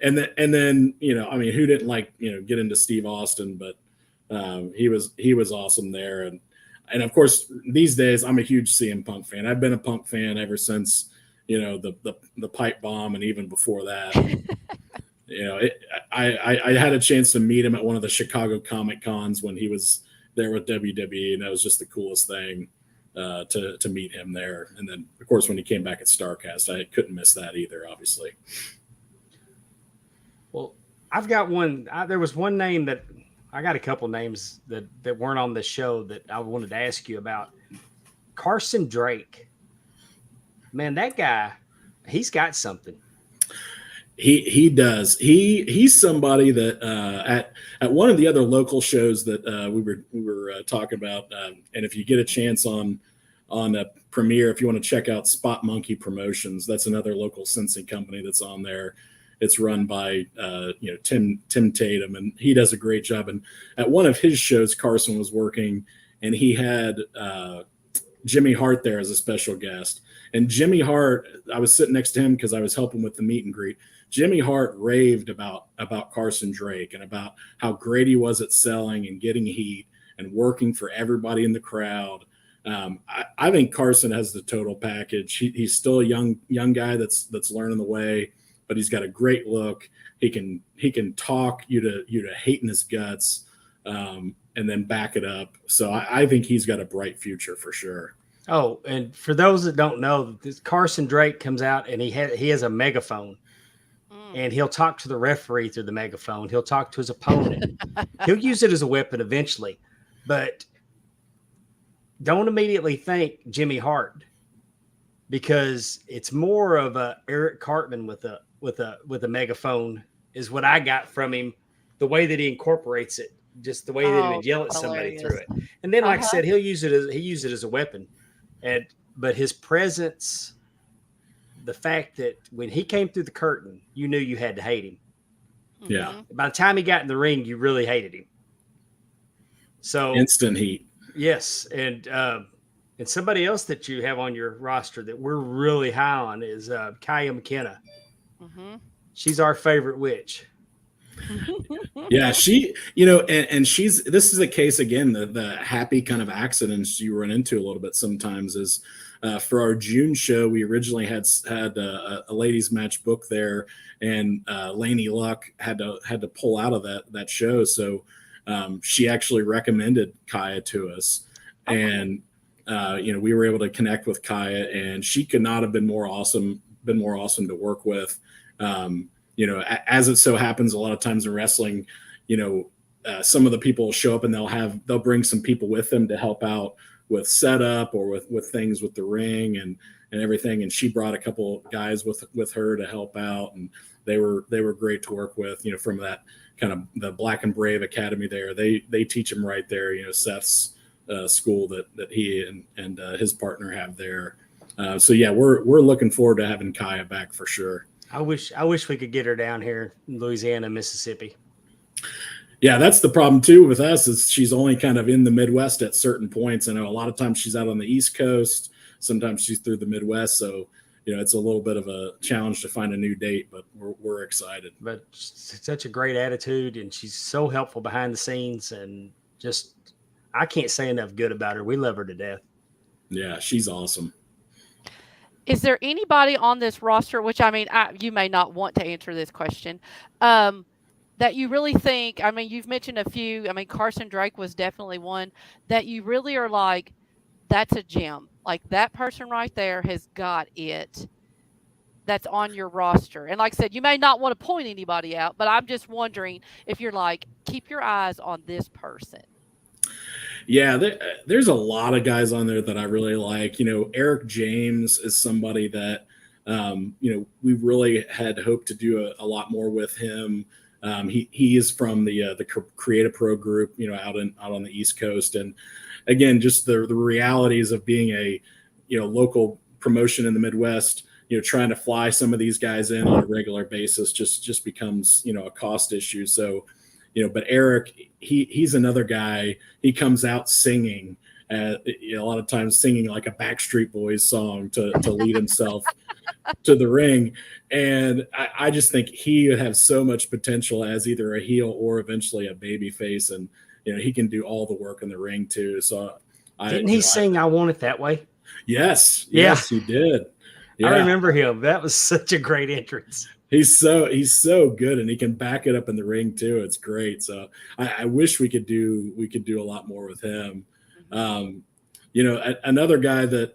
And then, you know, I mean, who didn't like, you know, get into Steve Austin, but he was awesome there. And of course, these days I'm a huge CM Punk fan. I've been a Punk fan ever since, you know, the pipe bomb, and even before that. You know, I had a chance to meet him at one of the Chicago Comic Cons when he was there with WWE, and that was just the coolest thing to meet him there. And then, of course, when he came back at StarCast, I couldn't miss that either, obviously. Well, I've got one. There was one name that I got a couple names that weren't on the show that I wanted to ask you about. Carson Drake. Man, that guy, he's got something. He does. He's somebody that at one of the other local shows that we were talking about, and if you get a chance on a premiere, if you want to check out Spot Monkey Promotions, that's another local Cincy company that's on there. It's run by you know, Tim Tatum, and he does a great job. And at one of his shows, Carson was working, and he had Jimmy Hart there as a special guest. And Jimmy Hart, I was sitting next to him because I was helping with the meet and greet. Jimmy Hart raved about Carson Drake and about how great he was at selling and getting heat and working for everybody in the crowd. I think Carson has the total package. He's still a young guy that's learning the way, but he's got a great look. He can talk you to hating his guts, and then back it up. So I think he's got a bright future for sure. Oh, and for those that don't know, Carson Drake comes out and he has a megaphone, and he'll talk to the referee through the megaphone. He'll talk to his opponent. He'll use it as a weapon eventually, but don't immediately think Jimmy Hart, because it's more of a Eric Cartman with a megaphone is what I got from him. The way that he incorporates it, just the way that he would yell at somebody through it. And then, like I said, he used it as a weapon. But his presence, the fact that when he came through the curtain, you knew you had to hate him. Yeah. By the time he got in the ring, you really hated him. So instant heat. Yes. And somebody else that you have on your roster that we're really high on is Kaya McKenna. Mm-hmm. She's our favorite witch. Yeah, she, and this is a case again, the happy kind of accidents you run into a little bit sometimes is for our June show, we originally had a ladies match book there, and Lainey Luck had to pull out of that show. So she actually recommended Kaya to us. And we were able to connect with Kaya, and she could not have been more awesome to work with. As it so happens, a lot of times in wrestling, some of the people show up and they'll bring some people with them to help out with setup or with things with the ring and everything. And she brought a couple guys with her to help out, and they were great to work with. From that kind of the Black and Brave Academy there, they teach them right there. Seth's school that he and his partner have there. So yeah, we're looking forward to having Kaya back for sure. I wish we could get her down here in Louisiana, Mississippi. Yeah, that's the problem too with us, is she's only kind of in the Midwest at certain points. I know a lot of times she's out on the East Coast. Sometimes she's through the Midwest. So, it's a little bit of a challenge to find a new date, but we're excited. But such a great attitude, and she's so helpful behind the scenes, and just, I can't say enough good about her. We love her to death. Yeah, she's awesome. Is there anybody on this roster, which you may not want to answer this question, that you really think, you've mentioned a few, Carson Drake was definitely one that you really are like, that's a gem. Like that person right there has got it. That's on your roster. And like I said, you may not want to point anybody out, but I'm just wondering if you're like, keep your eyes on this person. Yeah, there's a lot of guys on there that I really like. Eric James is somebody that, we really had hoped to do a lot more with him. He is from the Creative Pro group, out on the East Coast. And again, just the realities of being a, local promotion in the Midwest, trying to fly some of these guys in on a regular basis just becomes, a cost issue. So, but Eric, he's another guy. He comes out singing, a lot of times singing like a Backstreet Boys song to lead himself to the ring. And I just think he would have so much potential as either a heel or eventually a baby face. And, he can do all the work in the ring too. So didn't he sing I Want It That Way? Yes. Yeah. Yes, he did. Yeah. I remember him. That was such a great entrance. He's so good, and he can back it up in the ring too. It's great. So I wish we could do a lot more with him. Another guy that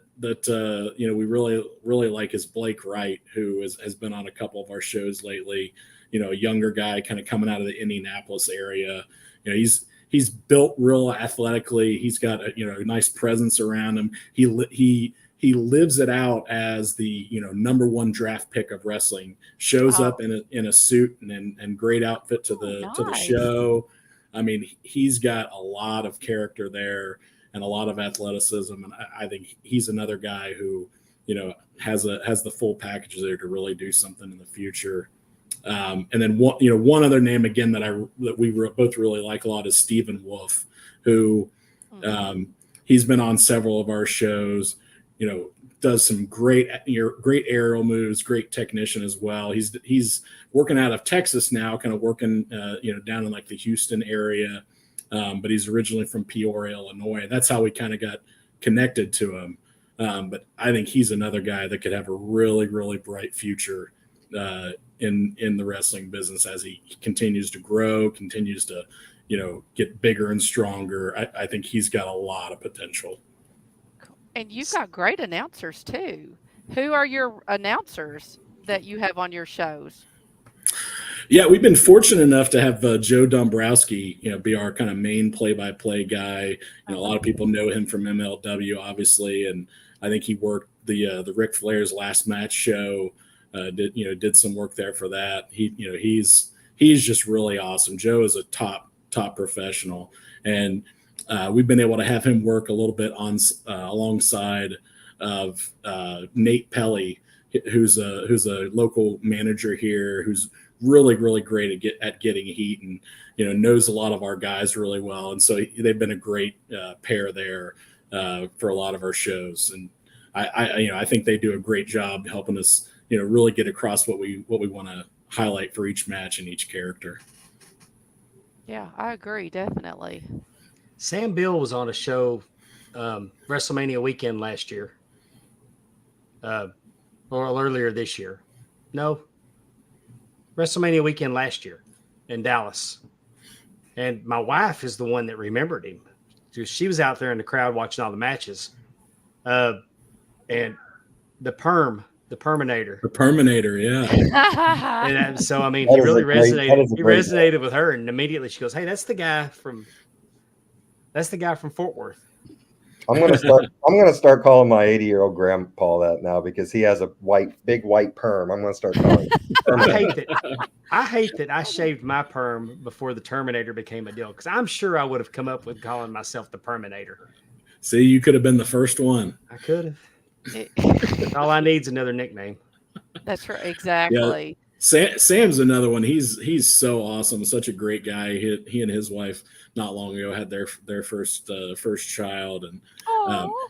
we really like is Blake Wright, who has been on a couple of our shows lately. A younger guy kind of coming out of the Indianapolis area. He's built real athletically. He's got a nice presence around him. He lives it out as the number one draft pick of wrestling. Shows up in a suit and great outfit to the show. He's got a lot of character there and a lot of athleticism, and I think he's another guy who has the full package there to really do something in the future. And then one other name again that we both really like a lot is Stephen Wolf, who he's been on several of our shows. Does some great aerial moves, great technician as well. He's working out of Texas now, kind of working, down in like the Houston area. But he's originally from Peoria, Illinois. That's how we kind of got connected to him. But I think he's another guy that could have a really, really bright future in the wrestling business as he continues to grow, continues to, get bigger and stronger. I think he's got a lot of potential. And you've got great announcers too. Who are your announcers that you have on your shows? Yeah, we've been fortunate enough to have Joe Dombrowski, be our kind of main play-by-play guy. A lot of people know him from MLW, obviously, and I think he worked the Ric Flair's last match show. Did some work there for that. He's just really awesome. Joe is a top professional, and we've been able to have him work a little bit on alongside of Nate Pelly, who's a local manager here, who's really, really great at getting heat and, knows a lot of our guys really well. And so they've been a great pair there for a lot of our shows. And I think they do a great job helping us, really get across what we want to highlight for each match and each character. Yeah, I agree. Definitely. Sam Bill was on a show WrestleMania weekend last year. Or earlier this year. No. WrestleMania weekend last year in Dallas. And my wife is the one that remembered him. She was out there in the crowd watching all the matches. And the Perminator. The Perminator, yeah. And so, I mean, he really resonated. He resonated with her. And immediately she goes, hey, that's the guy from Fort Worth. I'm gonna start calling my 80-year-old grandpa that now because he has a big white perm. I'm gonna start calling him. I hate that I shaved my perm before the Terminator became a deal, because I'm sure I would have come up with calling myself the Perminator. See, you could have been the first one. I could have. All I need is another nickname. That's right. Exactly. Yeah. Sam's another one. He's so awesome. Such a great guy. He and his wife not long ago had their first child, and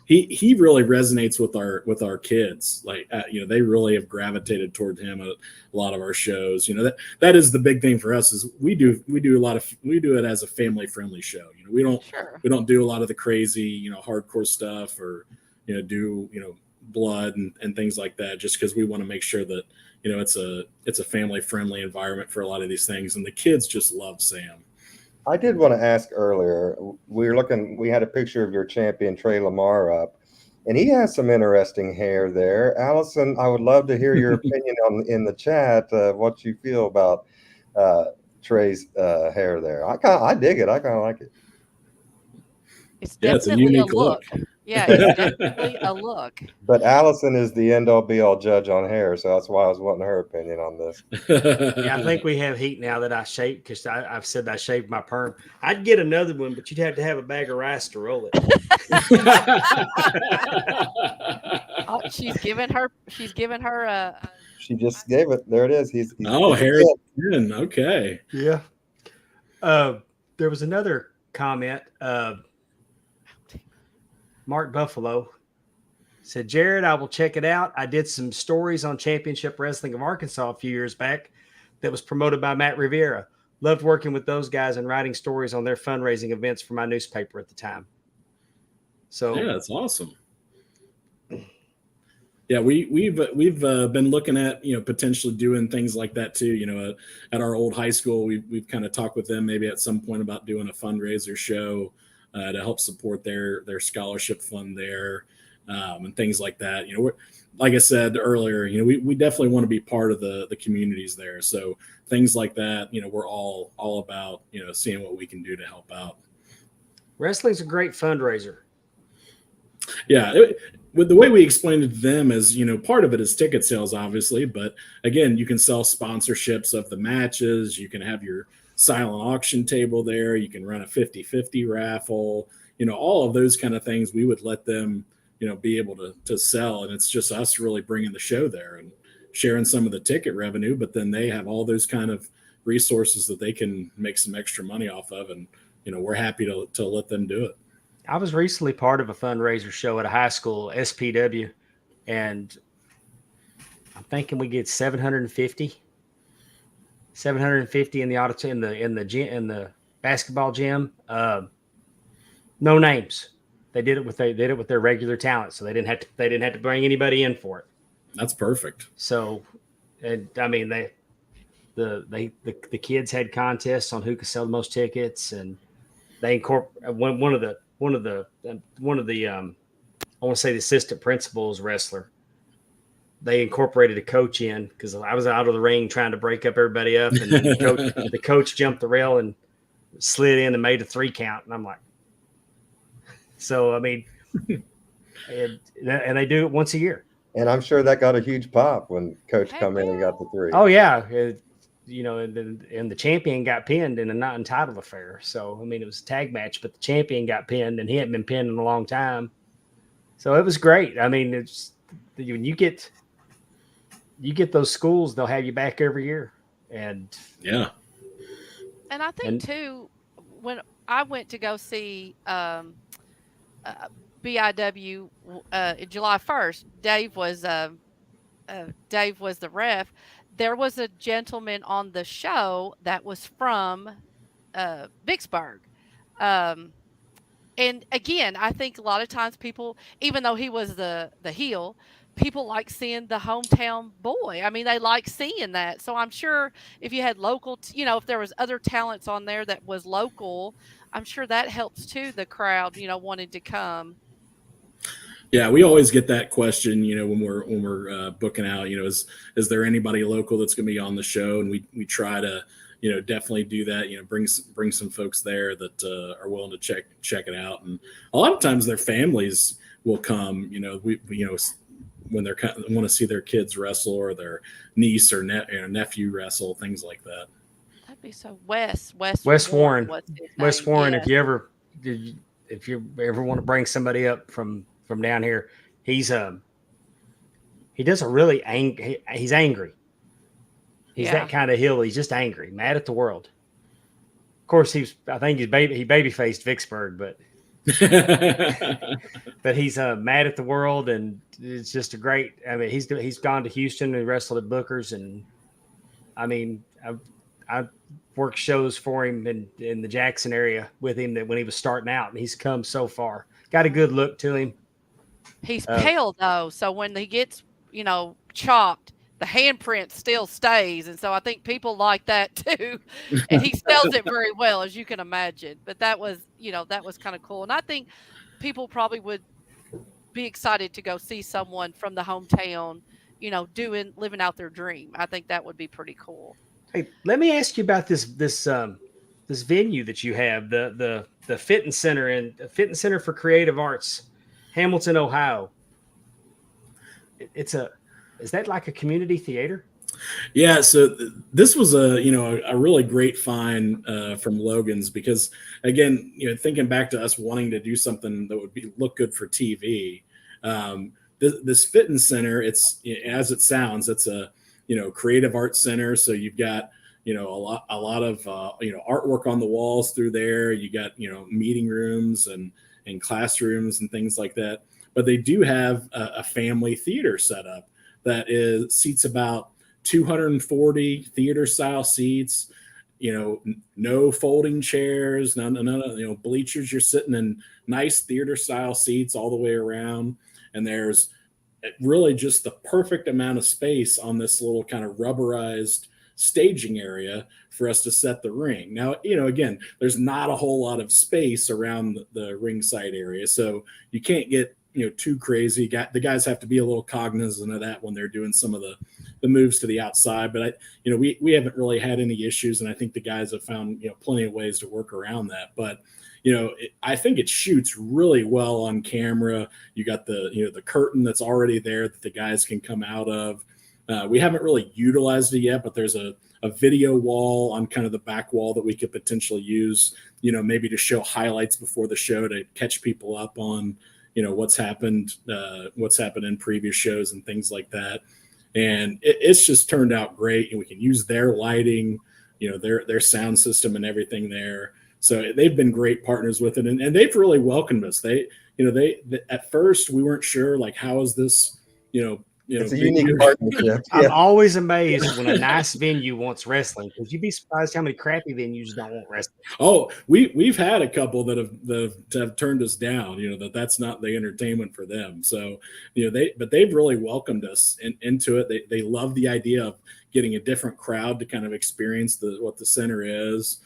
he really resonates with our kids. Like they really have gravitated toward him at a lot of our shows. That is the big thing for us is we do it as a family friendly show. We don't do a lot of the crazy hardcore stuff or do blood and things like that, just because we want to make sure that it's a family friendly environment for a lot of these things, and the kids just love Sam. I did want to ask earlier, we had a picture of your champion Trey Lamar up, and he has some interesting hair there. Allison, I would love to hear your opinion in the chat, what you feel about Trey's hair there. I dig it. I kind of like it. It's definitely it's a unique look. Yeah, it's definitely a look. But Allison is the end-all be-all judge on hair, so that's why I was wanting her opinion on this. Yeah, I think we have heat now that I shaved, because I've said I shaved my perm. I'd get another one, but you'd have to have a bag of rice to roll it. She's given her. She just gave it. There it is. He's hair is thin. Okay. Yeah. There was another comment. Mark Buffalo said, Jarrod, I will check it out. I did some stories on Championship Wrestling of Arkansas a few years back that was promoted by Matt Rivera. Loved working with those guys and writing stories on their fundraising events for my newspaper at the time. So yeah, that's awesome. Yeah, we've been looking at potentially doing things like that too. At our old high school, we've kind of talked with them maybe at some point about doing a fundraiser show to help support their scholarship fund there, and things like that. Like I said earlier, we definitely want to be part of the communities there. So things like that, we're all about seeing what we can do to help out. Wrestling's a great fundraiser. Yeah, with the way we explained it to them is, part of it is ticket sales, obviously, but again, you can sell sponsorships of the matches. You can have your silent auction table there. You can run a 50-50 raffle, all of those kind of things we would let them, be able to sell. And it's just us really bringing the show there and sharing some of the ticket revenue, but then they have all those kind of resources that they can make some extra money off of. And, we're happy to let them do it. I was recently part of a fundraiser show at a high school, SPW, and I'm thinking we get 750 in the auditorium, in the basketball gym. No names. They did it with their regular talent, so they didn't have to bring anybody in for it. That's perfect. So, and I mean the kids had contests on who could sell the most tickets, and they one of the I want to say the assistant principal's wrestler they incorporated a coach in because I was out of the ring trying to break up everybody up, and then the coach jumped the rail and slid in and made a 3 count, and I'm like, so I mean, and they do it once a year. And I'm sure that got a huge pop when Coach come in and got the 3. Oh yeah, and the champion got pinned in a not entitled affair. So I mean, it was a tag match, but the champion got pinned, and he hadn't been pinned in a long time. So it was great. I mean, it's when you get those schools, they'll have you back every year, and yeah. And I think too, when I went to go see BIW July 1st, Dave was the ref. There was a gentleman on the show that was from Vicksburg. And again, I think a lot of times people, even though he was the heel, people like seeing the hometown boy. I mean, they like seeing that. So I'm sure if you had local, if there was other talents on there that was local, I'm sure that helps too, the crowd, wanting to come. Yeah, we always get that question, when we're booking out, is there anybody local that's going to be on the show? And we try to, definitely do that, bring some folks there that are willing to check it out. And a lot of times their families will come, when they're want to see their kids wrestle or their niece or nephew wrestle, things like that. That'd be so. Wes Warren. Wes Warren. Yes. If you ever want to bring somebody up from down here, he doesn't really he's angry. He's that kind of heel. He's just angry, mad at the world. Of course, he baby faced Vicksburg, but but he's mad at the world, and it's just a great. I mean, he's gone to Houston and wrestled at Booker's, and I mean, I worked shows for him in the Jackson area with him that when he was starting out, and he's come so far. Got a good look to him. He's pale though, so when he gets chopped, the handprint still stays, and so I think people like that too. And he sells it very well, as you can imagine. But that was kind of cool, and I think people probably would be excited to go see someone from the hometown, living out their dream. I think that would be pretty cool. Hey, let me ask you about this venue that you have, the Fitness Center for Creative Arts, Hamilton, Ohio. Is that like a community theater? Yeah. So this was a really great find from Logan's, because again, thinking back to us wanting to do something that would look good for TV. This fitness center, it's, as it sounds, it's a creative arts center. So you've got a lot of artwork on the walls through there. You got meeting rooms and classrooms and things like that. But they do have a family theater set up that seats about 240 theater style seats. No folding chairs, none bleachers. You're sitting in nice theater style seats all the way around, and there's really just the perfect amount of space on this little kind of rubberized staging area for us to set the ring. Now, again, there's not a whole lot of space around the ringside area, so you can't get too crazy. The guys have to be a little cognizant of that when they're doing some of the moves to the outside. But we haven't really had any issues, and I think the guys have found plenty of ways to work around that. But I think it shoots really well on camera. You got the curtain that's already there that the guys can come out of. We haven't really utilized it yet, but there's a video wall on kind of the back wall that we could potentially use, maybe to show highlights before the show to catch people up on, what's happened in previous shows and things like that. And it's just turned out great. And we can use their lighting, their sound system and everything there. So they've been great partners with it, and they've really welcomed us. They at first we weren't sure, like, how is this, it's a unique partnership. I'm always amazed when a nice venue wants wrestling, because you'd be surprised how many crappy venues don't want wrestling. Oh, we've had a couple that have turned us down, that's not the entertainment for them. So, they've really welcomed us into it. They love the idea of getting a different crowd to kind of experience what the center is.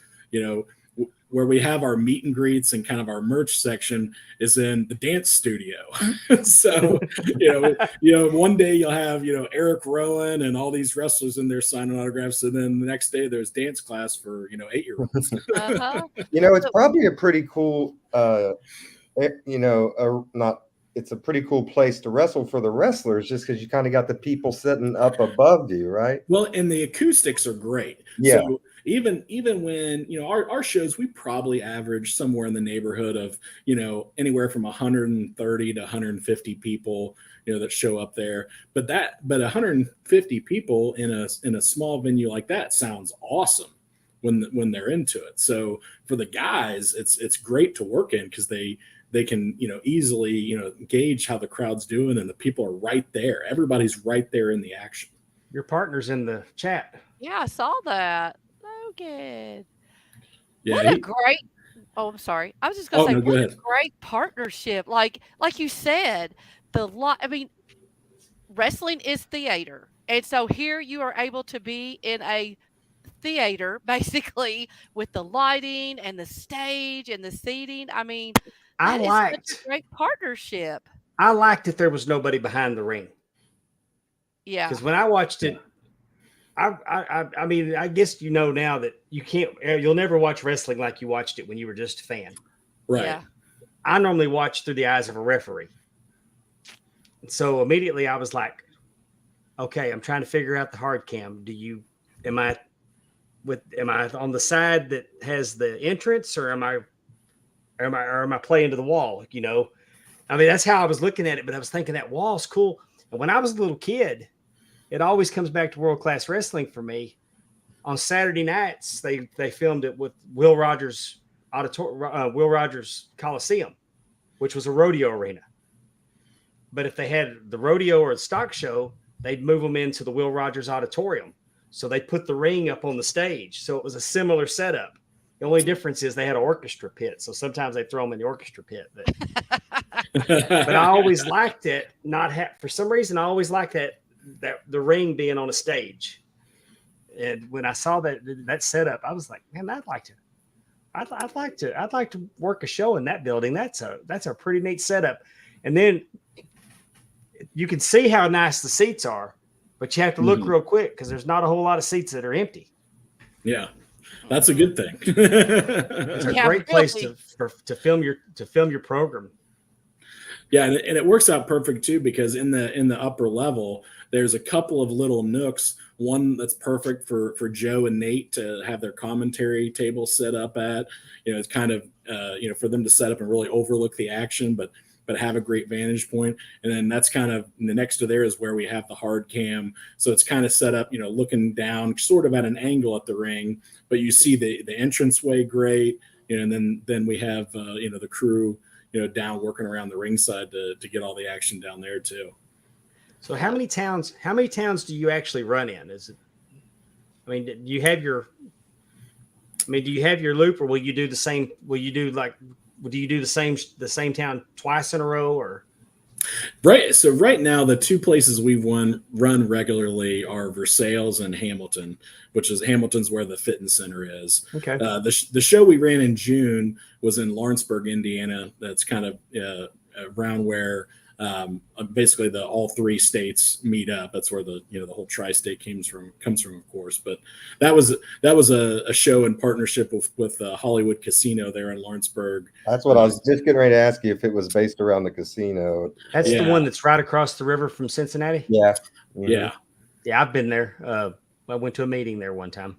where we have our meet and greets and kind of our merch section is in the dance studio. So, one day you'll have, Eric Rowan and all these wrestlers in there signing autographs. And then the next day there's dance class for, 8-year-olds. It's probably a pretty cool, it's a pretty cool place to wrestle for the wrestlers just because you kind of got the people sitting up above you, right? Well, and the acoustics are great. Yeah. So even when, our shows, we probably average somewhere in the neighborhood of, anywhere from 130 to 150 people, that show up there. But 150 people in a small venue like that sounds awesome when they're into it. So for the guys, it's great to work in because they can, easily, gauge how the crowd's doing, and the people are right there. Everybody's right there in the action. Your partner's in the chat. Yeah, I saw that. Logan. Yeah, what a great. Oh, I'm sorry. I was just going to say, go what ahead. a great partnership. Like you said, wrestling is theater. And so here you are able to be in a theater, basically, with the lighting and the stage and the seating. I mean, that is such a great partnership. I liked that there was nobody behind the ring. Yeah. Because when I watched it, I mean, I guess now that you'll never watch wrestling like you watched it when you were just a fan. Right. Yeah. I normally watch through the eyes of a referee. And so immediately I was like, okay, I'm trying to figure out the hard cam. Am I on the side that has the entrance, or am I playing to the wall? I mean, that's how I was looking at it, but I was thinking that wall's cool. And when I was a little kid, it always comes back to World Class Wrestling for me. On Saturday nights, they filmed it with Will Rogers Coliseum, which was a rodeo arena. But if they had the rodeo or the stock show, they'd move them into the Will Rogers Auditorium. So they put the ring up on the stage. So it was a similar setup. The only difference is they had an orchestra pit. So sometimes they throw them in the orchestra pit. But I always liked it. For some reason, I always liked that the ring being on a stage. And when I saw that setup, I was like, man, I'd like to work a show in that building. That's a pretty neat setup. And then you can see how nice the seats are, but you have to look real quick because there's not a whole lot of seats that are empty. Yeah, that's a good thing. It's a great place to film your program. Yeah, and it works out perfect too, because in the upper level, there's a couple of little nooks. One that's perfect for Joe and Nate to have their commentary table set up at. It's kind of for them to set up and really overlook the action, but have a great vantage point. And then that's kind of next to there is where we have the hard cam. So it's kind of set up, looking down sort of at an angle at the ring, but you see the entranceway great, and then we have, the crew, down working around the ringside to get all the action down there too. So how many towns do you actually run in? Do you have your loop, or will you do the same? Do you do the same town twice in a row, or? Right. So right now, the two places we run regularly are Versailles and Hamilton, which is Hamilton's where the fitness center is. Okay. The show we ran in June was in Lawrenceburg, Indiana. That's kind of around where basically all three states meet up. That's where the whole tri-state comes from, of course. But that was a show in partnership with Hollywood Casino there in Lawrenceburg. That's what I was just getting ready to ask you, if it was based around the casino. That's the one that's right across the river from Cincinnati. Yeah. Mm-hmm. Yeah. I've been there. I went to a meeting there one time.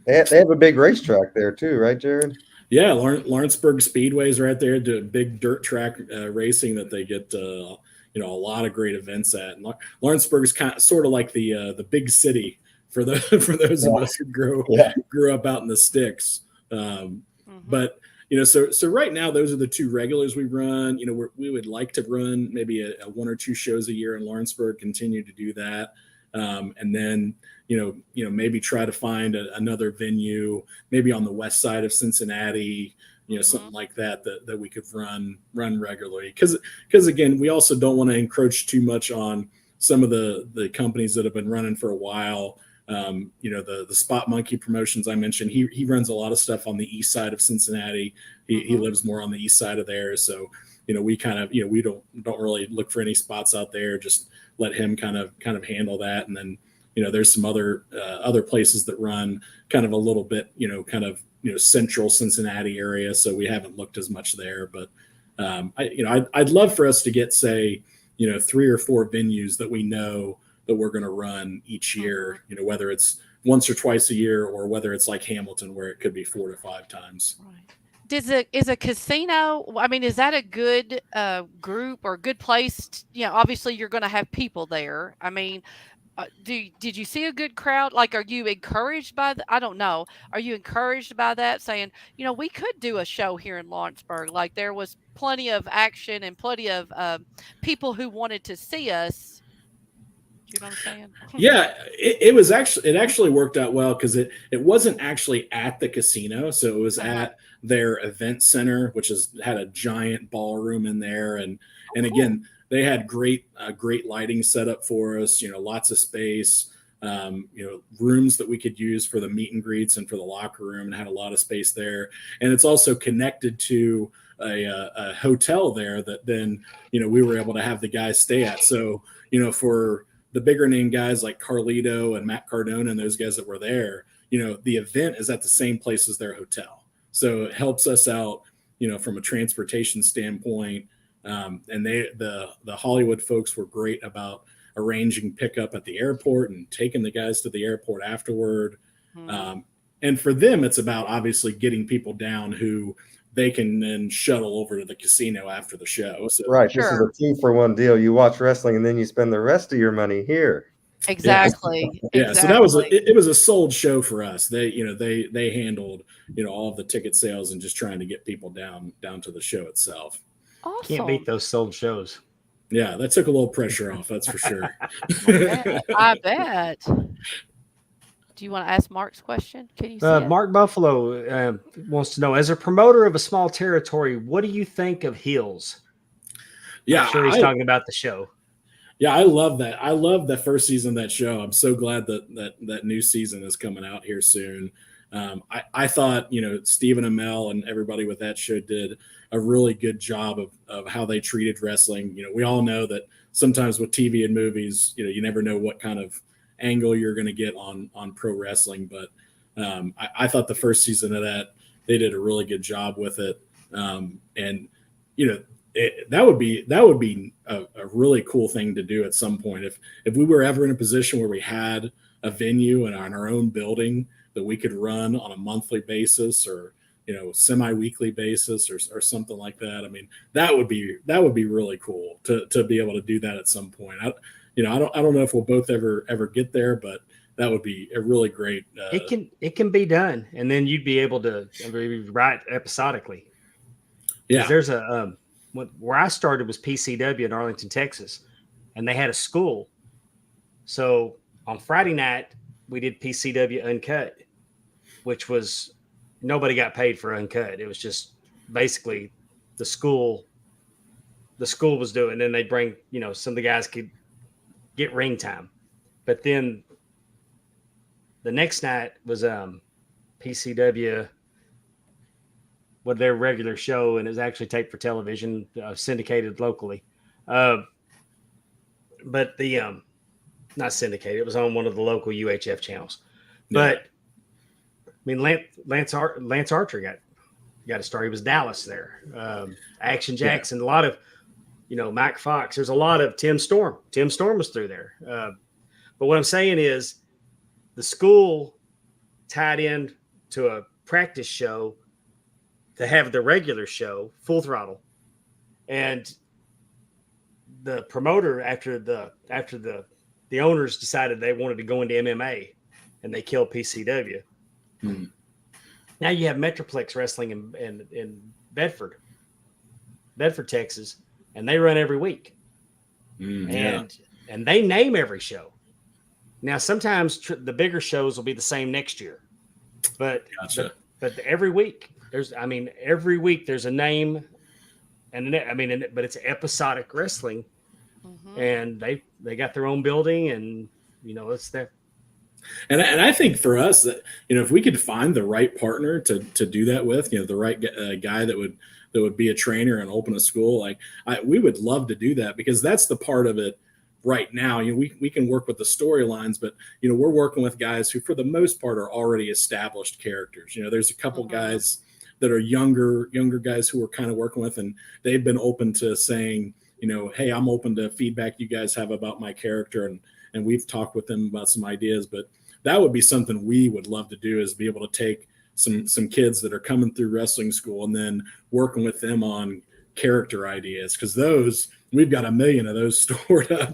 They have a big racetrack there too, right, Jarrod? Yeah, Lawrenceburg Speedway's right there. Do big dirt track racing that they get a lot of great events at. And Lawrenceburg is sort of like the big city for those of us who grew up out in the sticks. But so right now those are the two regulars we run. We would like to run maybe a 1 or 2 shows a year in Lawrenceburg. Continue to do that. And then, maybe try to find another venue, maybe on the west side of Cincinnati, something like that we could run regularly. Because again, we also don't want to encroach too much on some of the companies that have been running for a while. The Spot Monkey Promotions I mentioned, he runs a lot of stuff on the east side of Cincinnati. He lives more on the east side of there. So, we kind of, we don't really look for any spots out there, just let him kind of handle that. And then, there's some other places that run kind of a little bit, central Cincinnati area. So we haven't looked as much there, but I'd love for us to get, say, 3 or 4 venues that we know that we're going to run each year, whether it's once or twice a year, or whether it's like Hamilton, where it could be 4 to 5 times. Right. Is a casino, I mean, is that a good group or good place? Obviously you're going to have people there. I mean, did you see a good crowd? Like, are you encouraged by I don't know. Are you encouraged by that, saying, we could do a show here in Lawrenceburg? Like, there was plenty of action and plenty of people who wanted to see us. You know what I'm saying? Yeah, it actually worked out well, because it wasn't actually at the casino, so it was at their event center, which had a giant ballroom in there, and again, they had great lighting set up for us. Lots of space. Rooms that we could use for the meet and greets and for the locker room, and had a lot of space there. And it's also connected to a hotel there that then we were able to have the guys stay at. So for the bigger name guys like Carlito and Matt Cardona and those guys that were there, the event is at the same place as their hotel. So it helps us out, from a transportation standpoint. And the Hollywood folks were great about arranging pickup at the airport and taking the guys to the airport afterward. And for them, it's about obviously getting people down who they can then shuttle over to the casino after the show. So, right. Sure. This is a 2-for-1 deal. You watch wrestling and then you spend the rest of your money here. Exactly. Yeah. So that was it was a sold show for us. They handled, all of the ticket sales and just trying to get people down to the show itself. Awesome. Can't beat those sold shows. Yeah, that took a little pressure off. That's for sure. I bet. Do you want to ask Mark's question? Can you see Mark Buffalo wants to know, as a promoter of a small territory, what do you think of heels? Yeah, I'm sure he's talking about the show. Yeah, I love that. I love the first season of that show. I'm so glad that new season is coming out here soon. I thought, Stephen Amell and everybody with that show did a really good job of how they treated wrestling. We all know that sometimes with TV and movies, you never know what kind of angle you're going to get on pro wrestling. But I thought the first season of that, they did a really good job with it. And that would be a really cool thing to do at some point. If we were ever in a position where we had a venue and on our own building that we could run on a monthly basis or semi-weekly basis or something like that. I mean, that would be really cool to be able to do that at some point. I don't know if we'll both ever get there, but that would be a really great. It can be done, and then you'd be able to write episodically. Yeah, there's where I started was PCW in Arlington, Texas, and they had a school. So on Friday night we did PCW Uncut, which was nobody got paid for Uncut. It was just basically the school was doing, and then they bring, some of the guys could get ring time. But then the next night was PCW with their regular show, and it was actually taped for television, syndicated locally. But the not syndicated, it was on one of the local UHF channels. Yeah. But I mean, Lance Archer got a start. He was Dallas there. Action Jackson, a lot of, Mike Fox. There's a lot of Tim Storm. Tim Storm was through there. But what I'm saying is the school tied in to a practice show to have the regular show, Full Throttle. And the promoter, after the owners decided they wanted to go into MMA, and they killed PCW. Hmm. Now you have Metroplex Wrestling in Bedford, Texas, and they run every week. And they name every show. Now sometimes the bigger shows will be the same next year, but gotcha. but every week there's a name, but it's episodic wrestling, and they got their own building, and it's there. And I think for us that, if we could find the right partner to do that with, the right guy that would be a trainer and open a school, like we would love to do that, because that's the part of it right now. We can work with the storylines, but we're working with guys who for the most part are already established characters. There's a couple guys that are younger guys who we're kind of working with, and they've been open to saying, hey, I'm open to feedback you guys have about my character, and we've talked with them about some ideas. But that would be something we would love to do, is be able to take some kids that are coming through wrestling school and then working with them on character ideas, because we've got 1 million of those stored up,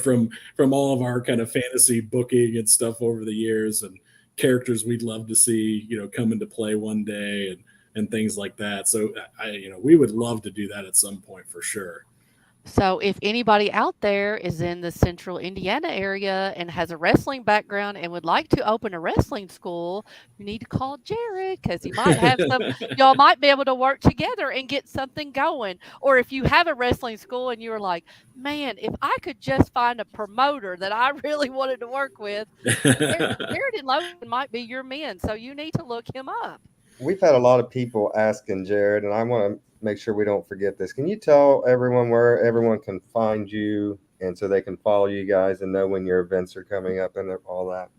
from all of our kind of fantasy booking and stuff over the years, and characters we'd love to see, come into play one day, and things like that. So we would love to do that at some point for sure. So if anybody out there is in the central Indiana area and has a wrestling background and would like to open a wrestling school, you need to call Jarrod, because he might have y'all might be able to work together and get something going. Or if you have a wrestling school and you're like, man, if I could just find a promoter that I really wanted to work with, Jarrod and Logan might be your men. So you need to look him up. We've had a lot of people asking Jarrod, and I want to make sure we don't forget this. Can you tell everyone where everyone can find you, and so they can follow you guys and know when your events are coming up and all that?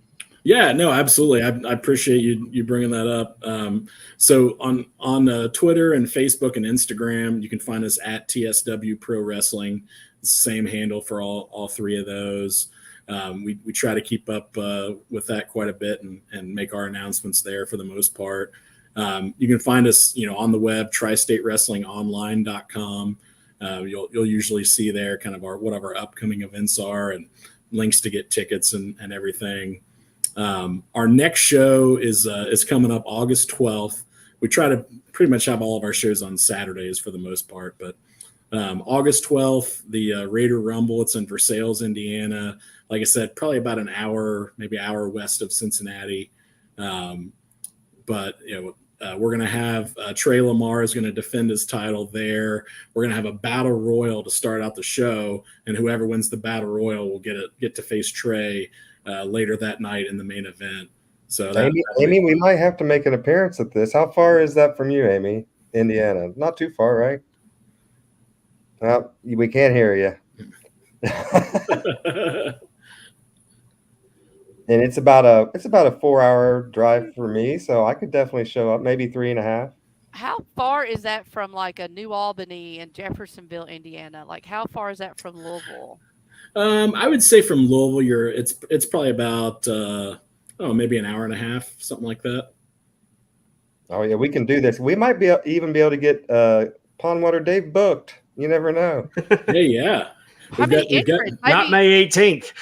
Yeah, no, absolutely. I appreciate you bringing that up. So on Twitter and Facebook and Instagram, you can find us at TSW Pro Wrestling. It's the same handle for all three of those. We try to keep up with that quite a bit and make our announcements there for the most part. You can find us, on the web, tristatewrestlingonline.com. You'll usually see there kind of what our upcoming events are and links to get tickets and everything. Our next show is coming up August 12th. We try to pretty much have all of our shows on Saturdays for the most part, but August 12th, the Raider Rumble. It's in Versailles, Indiana. Like I said, probably about an hour, maybe hour west of Cincinnati. But we're going to have Trey Lamar is going to defend his title there. We're going to have a battle royal to start out the show, and whoever wins the battle royal will get to face Trey later that night in the main event. So Amy, we might have to make an appearance at this. How far is that from you, Amy? Indiana, not too far, right? Well, we can't hear you. And it's about a 4-hour drive for me, so I could definitely show up, maybe 3.5. How far is that from like a New Albany and Jeffersonville, Indiana? Like, how far is that from Louisville? I would say from Louisville, it's probably about maybe an hour and a half, something like that. Oh yeah, we can do this. We might even be able to get Pondwater Dave booked. You never know. Hey, yeah. How many entrants? Not May 18th.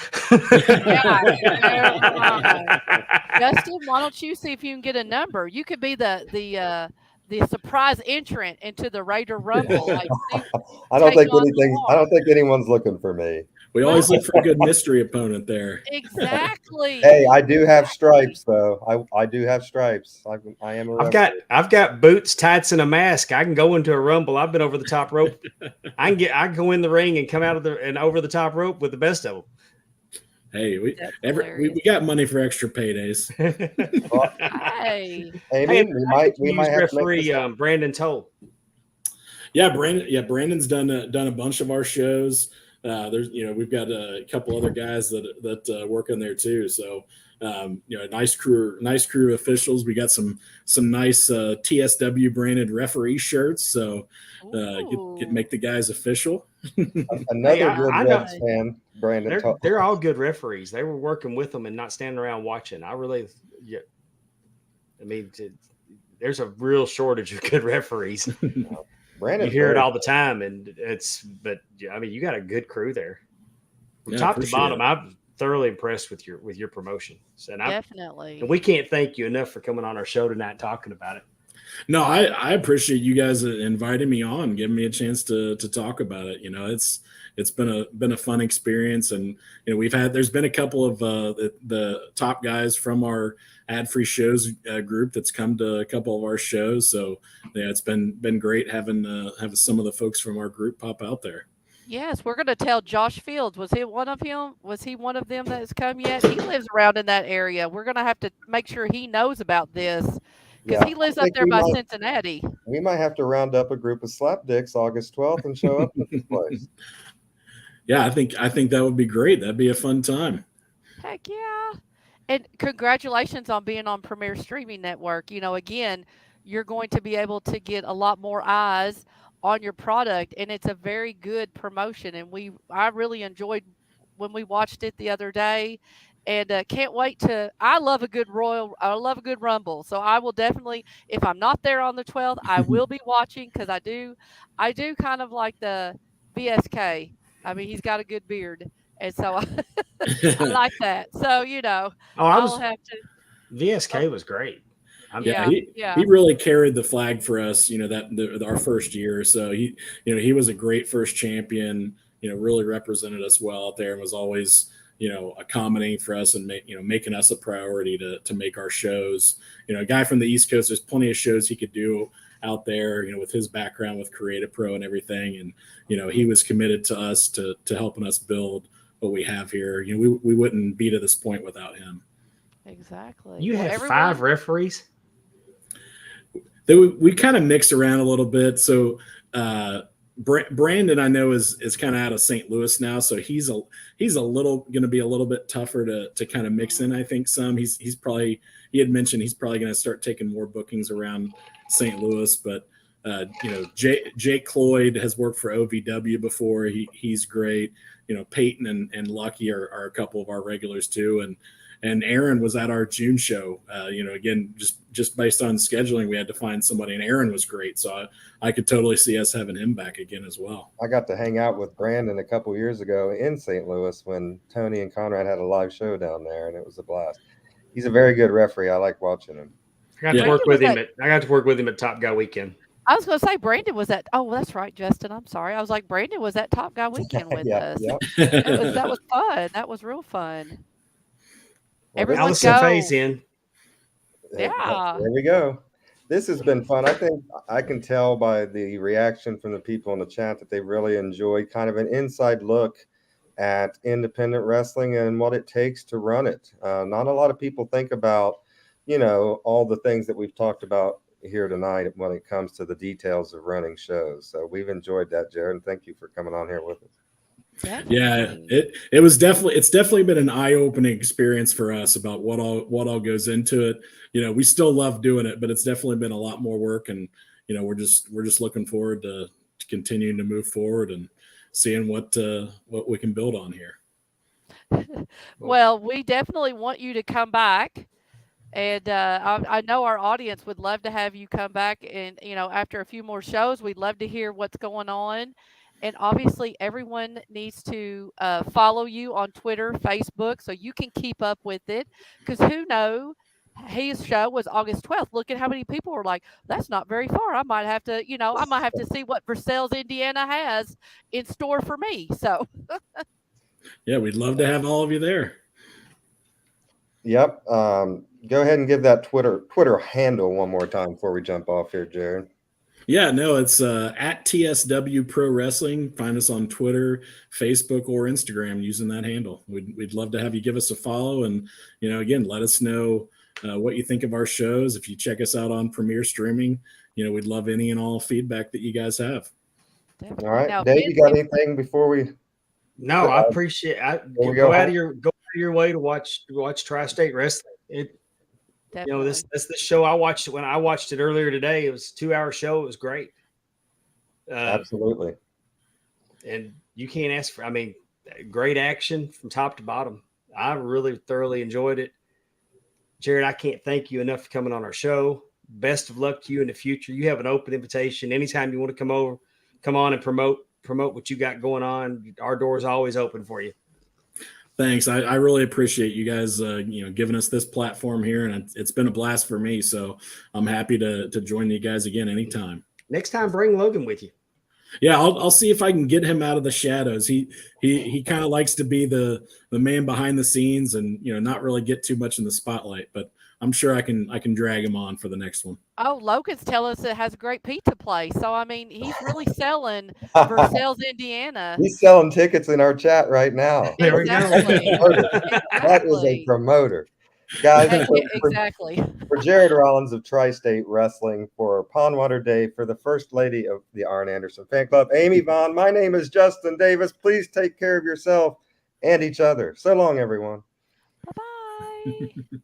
Justin, why don't you see if you can get a number? You could be the surprise entrant into the Raider Rumble. Like, I don't think anyone's looking for me. We always look for a good mystery opponent there. Exactly. Hey, I do have stripes, though. I do have stripes. I am a wrestler. I've got boots, tights, and a mask. I can go into a rumble. I've been over the top rope. I can go in the ring and come out and over the top rope with the best of them. Hey, we got money for extra paydays. Hey, Amy, we might have referee to make Brandon Toll. Yeah, Brandon's done a bunch of our shows. We've got a couple other guys that work in there too. So nice crew officials. We got some nice TSW branded referee shirts. So make the guys official. Another good Reds fan, Brandon. They're all good referees. They were working with them and not standing around watching. There's a real shortage of good referees. Brandon, you hear it all the time, and you got a good crew there. From top to bottom, I'm thoroughly impressed with your promotion. Definitely. And we can't thank you enough for coming on our show tonight and talking about it. No, I appreciate you guys inviting me on, giving me a chance to talk about it. It's been a fun experience, and there's been a couple of the top guys from our ad-free shows group that's come to a couple of our shows. So yeah, it's been great having some of the folks from our group pop out there. Yes, we're going to tell Josh Fields. Was he one of him? Was he one of them that has come yet? He lives around in that area. We're going to have to make sure he knows about this because Yeah, he lives I up think there by Cincinnati. we might have to round up a group of slapdicks August 12th and show up at this place. Yeah, I think that would be great. That'd be a fun time. Heck yeah. And congratulations on being on Premier Streaming Network. Again, you're going to be able to get a lot more eyes on your product, and it's a very good promotion. And I really enjoyed when we watched it the other day, and can't wait to. I love a good Rumble, so I will definitely, if I'm not there on the 12th, I will be watching because I do kind of like the VSK. I mean, he's got a good beard, and so I like that. So, I'll have to. VSK was great. He really carried the flag for us, our first year. So he was a great first champion, really represented us well out there and was always, accommodating for us and making us a priority to make our shows. A guy from the East Coast, there's plenty of shows he could do out there, with his background with Creative Pro and everything. And, he was committed to us to helping us build what we have here. We wouldn't be to this point without him. Exactly. You have 5 referees? We kind of mixed around a little bit. So Brandon, I know, is kind of out of St. Louis now, so he's a little going to be a little bit tougher to kind of mix in. I think he had mentioned he's probably going to start taking more bookings around St. Louis, but Jake Cloyd has worked for OVW before. He's great. Peyton and Lucky are a couple of our regulars too, and Aaron was at our June show. Again, just based on scheduling, we had to find somebody, and Aaron was great. So I could totally see us having him back again as well. I got to hang out with Brandon a couple years ago in St. Louis when Tony and Conrad had a live show down there, and it was a blast. He's a very good referee. I like watching him. I got to work with him at Top Guy Weekend. I was going to say Brandon was at. Oh, that's right, Justin. I'm sorry. I was like Brandon was at Top Guy Weekend with us. Yeah. That was fun. That was real fun. Everyone Allison Faye's in. Yeah. There we go. This has been fun. I think I can tell by the reaction from the people in the chat that they really enjoyed kind of an inside look at independent wrestling and what it takes to run it. Not a lot of people think about, all the things that we've talked about here tonight when it comes to the details of running shows. So we've enjoyed that, Jarrod, and thank you for coming on here with us. Yeah, it's definitely been an eye-opening experience for us about what all goes into it. We still love doing it, but it's definitely been a lot more work, and we're just looking forward to continuing to move forward and seeing what we can build on here. Well, we definitely want you to come back. And I know our audience would love to have you come back. And, after a few more shows, we'd love to hear what's going on. And obviously, everyone needs to follow you on Twitter, Facebook, so you can keep up with it. Because who knows? His show was August 12th. Look at how many people were like, that's not very far. I might have to, see what Versailles, Indiana has in store for me. So, yeah, we'd love to have all of you there. Yep. Go ahead and give that Twitter handle one more time before we jump off here, Jarrod. Yeah, no, it's at TSW Pro Wrestling. Find us on Twitter, Facebook, or Instagram using that handle. We'd love to have you give us a follow, and again, let us know what you think of our shows. If you check us out on Premier Streaming, we'd love any and all feedback that you guys have. definitely. All right, Now, Dave, you got anything before we? No, I appreciate. Go out of your way to watch Tri-State Wrestling. This the show I watched. When I watched it earlier today, it was a 2-hour show. It was great. Absolutely. And you can't ask for. I mean, great action from top to bottom. I really thoroughly enjoyed it. Jarrod, I can't thank you enough for coming on our show. Best of luck to you in the future. You have an open invitation anytime you want to come on and promote what you got going on. Our door is always open for you. Thanks. I really appreciate you guys, giving us this platform here, and it's been a blast for me. So I'm happy to join you guys again anytime. Next time, bring Logan with you. Yeah, I'll see if I can get him out of the shadows. He kind of likes to be the man behind the scenes and not really get too much in the spotlight. But I'm sure I can drag him on for the next one. Oh, Logan's telling us it has a great pizza place. So I mean, he's really selling Versailles, Indiana. He's selling tickets in our chat right now. There we go. Exactly. That is a promoter. Guys, Exactly. for Jarrod Rollins of Tri-State Wrestling, for Pondwater Dave, for the First Lady of the Arn Anderson Fan Club, Amy Vaughn, my name is Justin Davis. Please take care of yourself and each other. So long, everyone. Bye-bye.